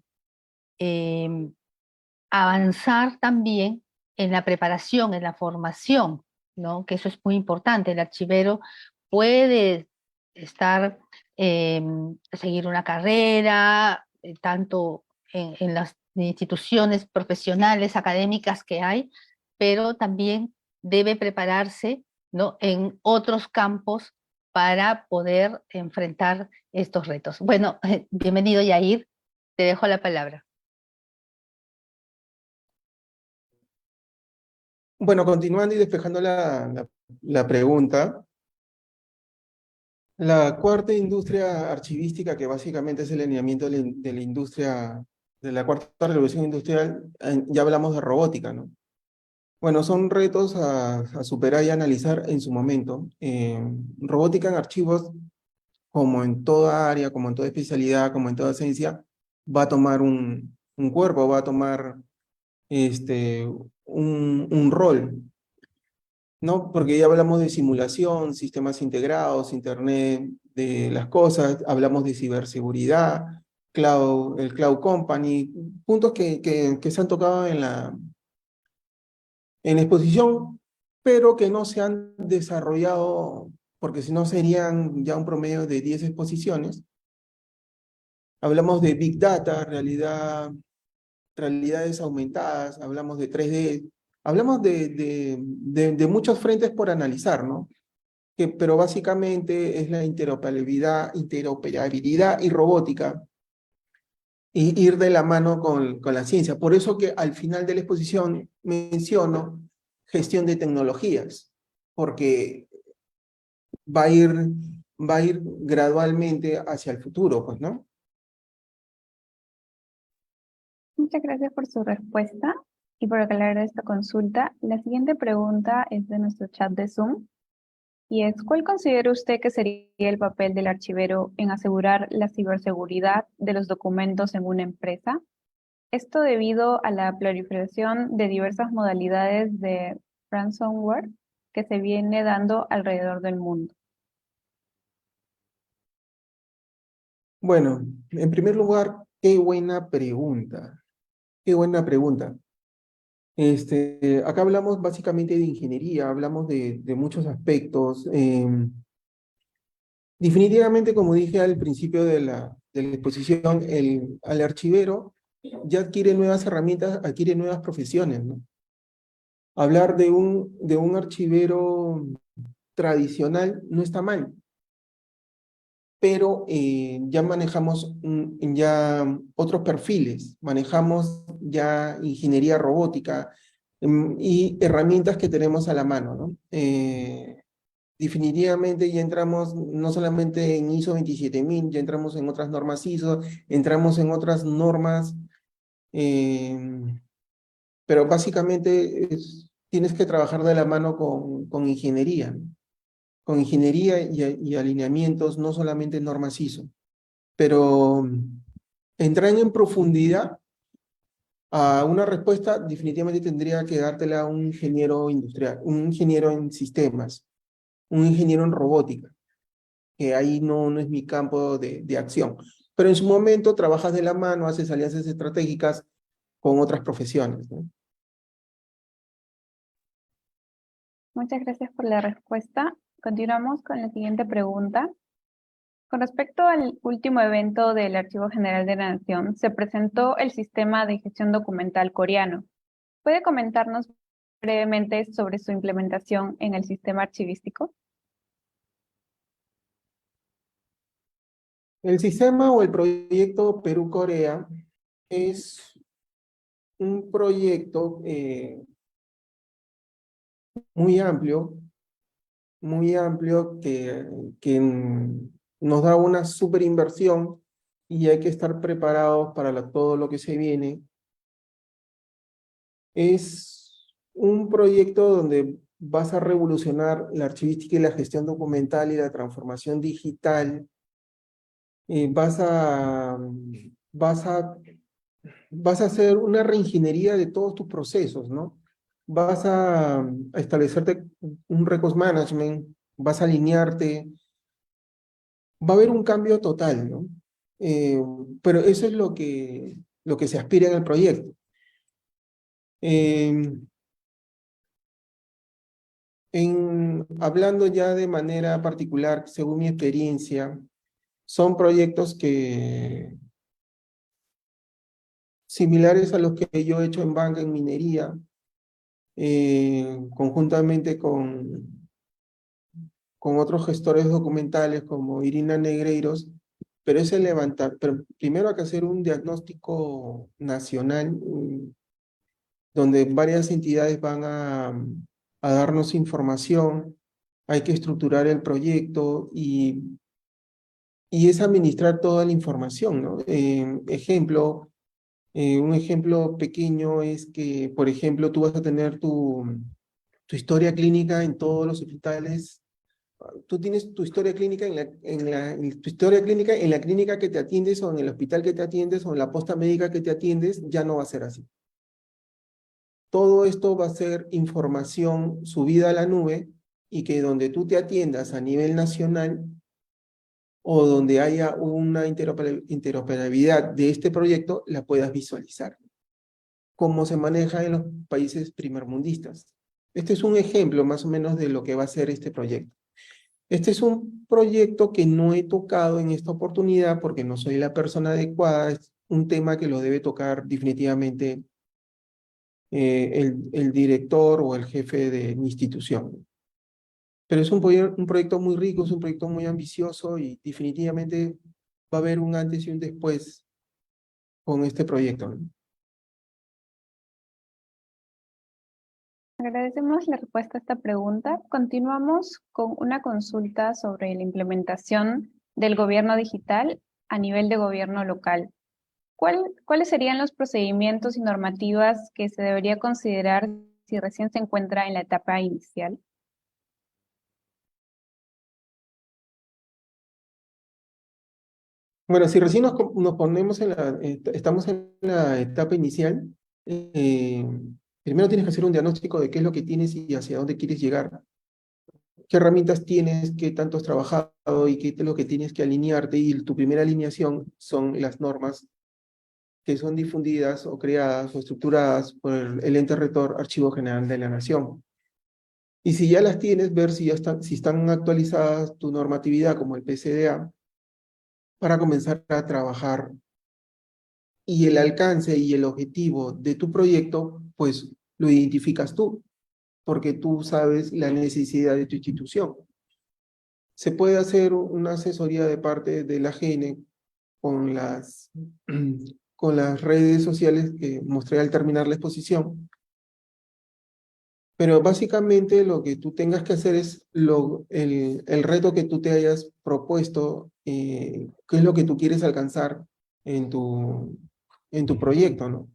Speaker 1: avanzar también en la preparación, en la formación, ¿no? Que eso es muy importante. El archivero puede estar, seguir una carrera, tanto en las instituciones profesionales, académicas que hay, pero también debe prepararse, ¿no? En otros campos para poder enfrentar estos retos. Bueno, bienvenido, Yair. Te dejo la palabra.
Speaker 3: bueno, continuando y despejando la pregunta, la cuarta industria archivística, que básicamente es el lineamiento de la industria, de la cuarta revolución industrial, ya hablamos de robótica, ¿no? Bueno, son retos a superar y analizar en su momento. Robótica en archivos, como en toda área, como en toda especialidad, como en toda ciencia, va a tomar un cuerpo, va a tomar un rol, ¿no? Porque ya hablamos de simulación, sistemas integrados, Internet de las cosas, hablamos de ciberseguridad, el Cloud Company, puntos que se han tocado en la exposición, pero que no se han desarrollado, porque si no serían ya un promedio de 10 exposiciones. Hablamos de Big Data, realidades aumentadas, hablamos de 3D, hablamos de muchos frentes por analizar, ¿no? Pero básicamente es la interoperabilidad y robótica, y ir de la mano con la ciencia. Por eso que al final de la exposición menciono gestión de tecnologías, porque va a ir gradualmente hacia el futuro, pues, ¿no?
Speaker 2: Muchas gracias por su respuesta y por aclarar esta consulta. La siguiente pregunta es de nuestro chat de Zoom y es, ¿cuál considera usted que sería el papel del archivero en asegurar la ciberseguridad de los documentos en una empresa? Esto debido a la proliferación de diversas modalidades de ransomware que se viene dando alrededor del mundo.
Speaker 3: Bueno, en primer lugar, qué buena pregunta. Qué buena pregunta. Acá hablamos básicamente de ingeniería, hablamos de muchos aspectos. Definitivamente, como dije al principio de la exposición, al archivero ya adquiere nuevas herramientas, adquiere nuevas profesiones, ¿no? Hablar de un archivero tradicional no está mal, pero ya manejamos ya otros perfiles, manejamos ya ingeniería robótica y herramientas que tenemos a la mano, ¿no? Definitivamente ya entramos no solamente en ISO 27000, ya entramos en otras normas ISO, entramos en otras normas, pero básicamente tienes que trabajar de la mano con ingeniería, ¿no? Con ingeniería y alineamientos, no solamente normas ISO. Pero entrar en profundidad a una respuesta definitivamente tendría que dártela un ingeniero industrial, un ingeniero en sistemas, un ingeniero en robótica, que ahí no es mi campo de acción. Pero en su momento trabajas de la mano, haces alianzas estratégicas con otras profesiones, ¿no?
Speaker 2: Muchas gracias por la respuesta. Continuamos con la siguiente pregunta. Con respecto al último evento del Archivo General de la Nación, se presentó el sistema de gestión documental coreano. ¿Puede comentarnos brevemente sobre su implementación en el sistema archivístico?
Speaker 3: El sistema o el proyecto Perú-Corea es un proyecto muy amplio que nos da una super inversión y hay que estar preparados para todo lo que se viene. Es un proyecto donde vas a revolucionar la archivística y la gestión documental y la transformación digital. Vas a hacer una reingeniería de todos tus procesos, ¿no? Vas a establecerte un records management, vas a alinearte, va a haber un cambio total, ¿no? Pero eso es lo que se aspira en el proyecto. Hablando ya de manera particular, según mi experiencia, son proyectos similares a los que yo he hecho en banca, en minería, conjuntamente con otros gestores documentales como Irina Negreiros, pero pero primero hay que hacer un diagnóstico nacional donde varias entidades van a darnos información, hay que estructurar el proyecto y es administrar toda la información, ¿no? Un ejemplo pequeño es que, por ejemplo, tú vas a tener tu historia clínica en todos los hospitales. Tú tienes tu historia clínica tu historia clínica en la clínica que te atiendes o en el hospital que te atiendes o en la posta médica que te atiendes, ya no va a ser así. Todo esto va a ser información subida a la nube y que donde tú te atiendas a nivel nacional o donde haya una interoperabilidad de este proyecto, la puedas visualizar. Cómo se maneja en los países primermundistas. Este es un ejemplo más o menos de lo que va a ser este proyecto. Este es un proyecto que no he tocado en esta oportunidad porque no soy la persona adecuada. Es un tema que lo debe tocar definitivamente el director o el jefe de mi institución. Pero es un proyecto muy rico, es un proyecto muy ambicioso y definitivamente va a haber un antes y un después con este proyecto, ¿no?
Speaker 2: Agradecemos la respuesta a esta pregunta. Continuamos con una consulta sobre la implementación del gobierno digital a nivel de gobierno local. ¿Cuáles serían los procedimientos y normativas que se debería considerar si recién se encuentra en la etapa inicial?
Speaker 3: Bueno, si recién nos ponemos estamos en la etapa inicial, primero tienes que hacer un diagnóstico de qué es lo que tienes y hacia dónde quieres llegar. ¿Qué herramientas tienes? ¿Qué tanto has trabajado? Y qué es lo que tienes que alinearte. Y tu primera alineación son las normas que son difundidas o creadas o estructuradas por el ente rector Archivo General de la Nación. Y si ya las tienes, ver si están actualizadas tu normatividad como el PCDA para comenzar a trabajar. Y el alcance y el objetivo de tu proyecto, pues lo identificas tú, porque tú sabes la necesidad de tu institución. Se puede hacer una asesoría de parte de la GN con con las redes sociales que mostré al terminar la exposición. Pero básicamente lo que tú tengas que hacer es el reto que tú te hayas propuesto, qué es lo que tú quieres alcanzar en tu proyecto, ¿no?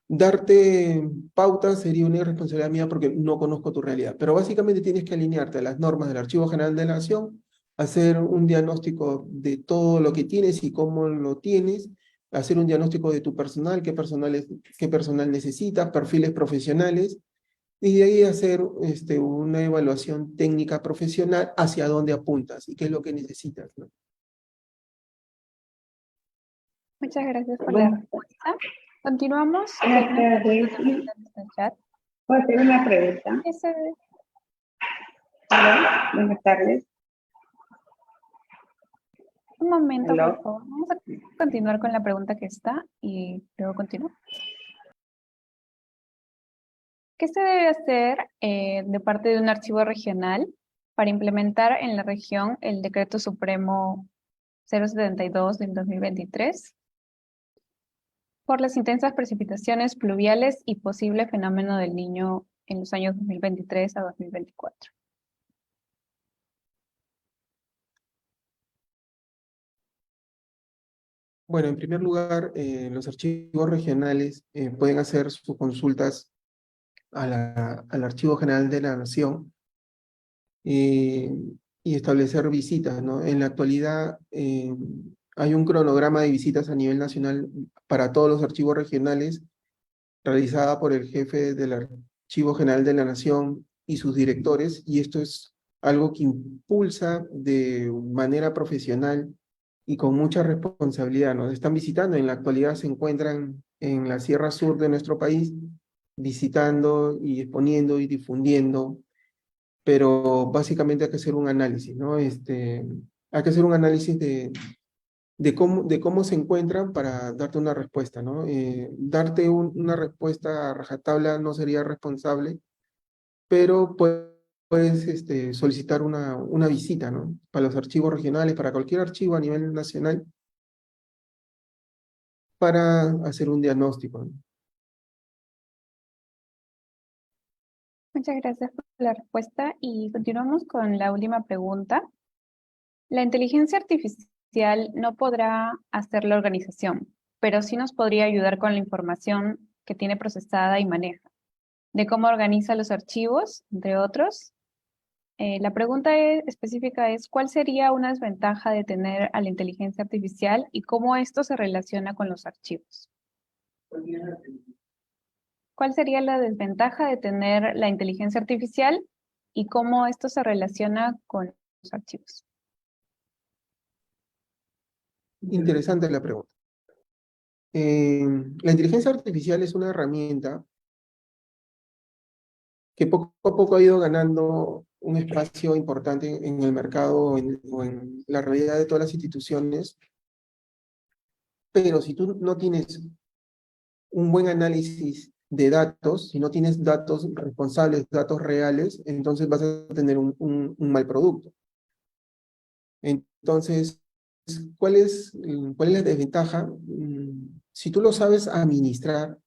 Speaker 3: Darte pautas sería una irresponsabilidad mía porque no conozco tu realidad, pero básicamente tienes que alinearte a las normas del Archivo General de la Nación, hacer un diagnóstico de todo lo que tienes y cómo lo tienes, hacer un diagnóstico de tu personal, qué personal necesitas, perfiles profesionales, y de ahí hacer una evaluación técnica profesional hacia dónde apuntas y qué es lo que necesitas, ¿no?
Speaker 2: Muchas gracias por la
Speaker 4: Bueno,
Speaker 2: respuesta. Continuamos con
Speaker 4: buenas
Speaker 2: una
Speaker 4: tardes.
Speaker 2: pregunta también en este chat.
Speaker 4: ¿Puedo hacer una pregunta? Hola, buenas tardes.
Speaker 2: Un momento, por
Speaker 4: Aló.
Speaker 2: favor. Vamos a continuar con la pregunta que está y luego continúo. ¿Qué se debe hacer de parte de un archivo regional para implementar en la región el Decreto Supremo 072 del 2023 por las intensas precipitaciones pluviales y posible fenómeno del Niño en los años 2023 a 2024?
Speaker 3: Bueno, en primer lugar, los archivos regionales pueden hacer sus consultas al Archivo General de la Nación eh, y establecer visitas, ¿no? En la actualidad hay un cronograma de visitas a nivel nacional para todos los archivos regionales realizada por el jefe del Archivo General de la Nación y sus directores, y esto es algo que impulsa de manera profesional y con mucha responsabilidad. Nos están visitando, en la actualidad se encuentran en la Sierra Sur de nuestro país, visitando y exponiendo y difundiendo, pero básicamente hay que hacer un análisis, ¿no? Hay que hacer un análisis de cómo se encuentran para darte una respuesta, ¿no? Darte una respuesta a rajatabla no sería responsable, pero puedes solicitar una visita, ¿no? Para los archivos regionales, para cualquier archivo a nivel nacional, para hacer un diagnóstico, ¿no?
Speaker 2: Muchas gracias por la respuesta y continuamos con la última pregunta. La inteligencia artificial no podrá hacer la organización, pero sí nos podría ayudar con la información que tiene procesada y maneja, de cómo organiza los archivos, entre otros. La pregunta específica es, ¿cuál sería una desventaja de tener a la inteligencia artificial y cómo esto se relaciona con los archivos? ¿Cuál sería la desventaja de tener la inteligencia artificial y cómo esto se relaciona con los archivos?
Speaker 3: Interesante la pregunta. La inteligencia artificial es una herramienta que poco a poco ha ido ganando un espacio importante en el mercado o en la realidad de todas las instituciones, pero si tú no tienes un buen análisis de datos, si no tienes datos responsables, datos reales, entonces vas a tener un mal producto. Entonces, ¿cuál es la desventaja? Si tú lo sabes administrar,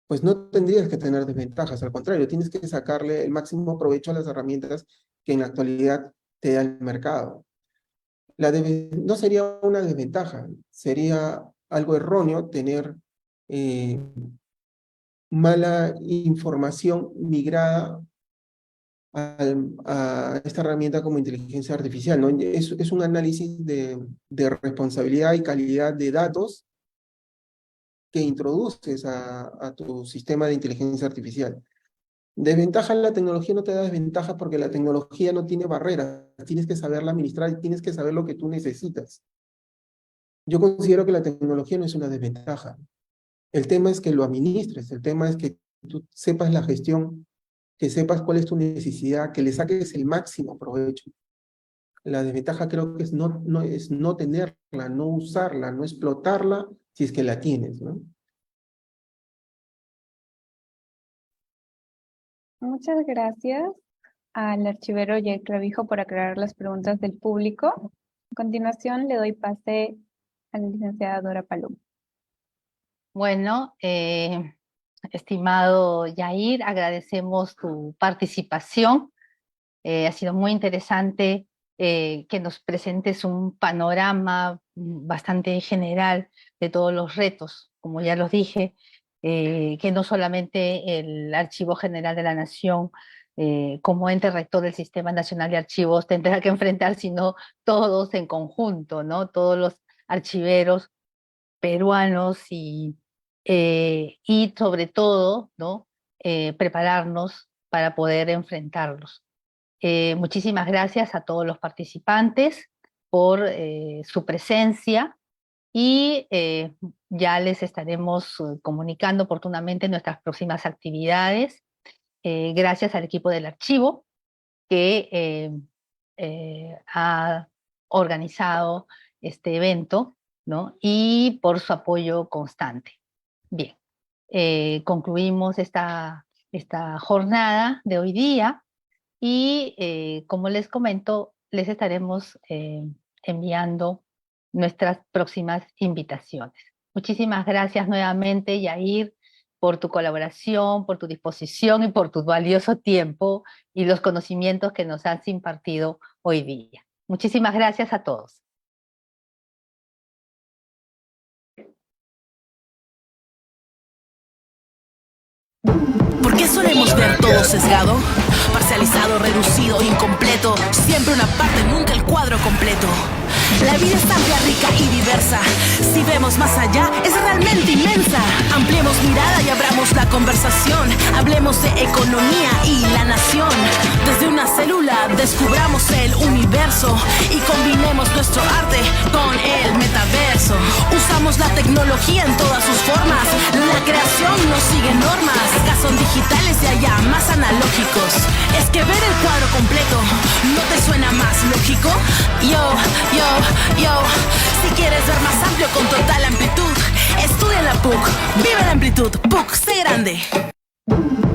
Speaker 3: pues no tendrías que tener desventajas, al contrario, tienes que sacarle el máximo provecho a las herramientas que en la actualidad te da el mercado. No sería una desventaja, sería algo erróneo tener mala información migrada a esta herramienta como inteligencia artificial, ¿no? Es un análisis de responsabilidad y calidad de datos que introduces a tu sistema de inteligencia artificial. Desventaja, la tecnología no te da desventaja porque la tecnología no tiene barreras, tienes que saberla administrar y tienes que saber lo que tú necesitas. Yo considero que la tecnología no es una desventaja. El tema es que lo administres, el tema es que tú sepas la gestión, que sepas cuál es tu necesidad, que le saques el máximo provecho. La desventaja creo que es no tenerla, no usarla, no explotarla si es que la tienes, ¿no?
Speaker 2: Muchas gracias al archivero Yair Clavijo por aclarar las preguntas del público. A continuación le doy pase a la licenciada Dora Paloma.
Speaker 1: Bueno, estimado Yair, agradecemos tu participación. Ha sido muy interesante que nos presentes un panorama bastante general de todos los retos, como ya los dije, que no solamente el Archivo General de la Nación, como ente rector del Sistema Nacional de Archivos, tendrá que enfrentar, sino todos en conjunto, ¿no? Todos los archiveros peruanos y sobre todo, ¿no? Prepararnos para poder enfrentarlos. Muchísimas gracias a todos los participantes por su presencia y ya les estaremos comunicando oportunamente nuestras próximas actividades. Gracias al equipo del archivo que ha organizado este evento, ¿no? Y por su apoyo constante. Bien, concluimos esta jornada de hoy día. Y como les comento, les estaremos enviando nuestras próximas invitaciones. Muchísimas gracias nuevamente, Yair, por tu colaboración, por tu disposición y por tu valioso tiempo y los conocimientos que nos has impartido hoy día. Muchísimas gracias a todos.
Speaker 5: ¿Por qué solemos ver todo sesgado? Parcializado, reducido, incompleto. Siempre una parte, nunca el cuadro completo. La vida es amplia, rica y diversa. Si vemos más allá, es realmente inmensa. Ampliemos mirada y abramos la conversación. Hablemos de economía y la nación. Desde una célula descubramos el universo y combinemos nuestro arte con el metaverso. Usamos la tecnología en todas sus formas. La creación no sigue normas. Acá son digitales y allá más analógicos. Es que ver el cuadro completo ¿no te suena más lógico? Yo. Si quieres ver más amplio con total amplitud, estudia en la PUC, vive la amplitud, PUC, sé grande.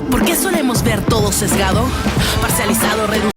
Speaker 5: ¿Por qué solemos ver todo sesgado? Parcializado, reducido.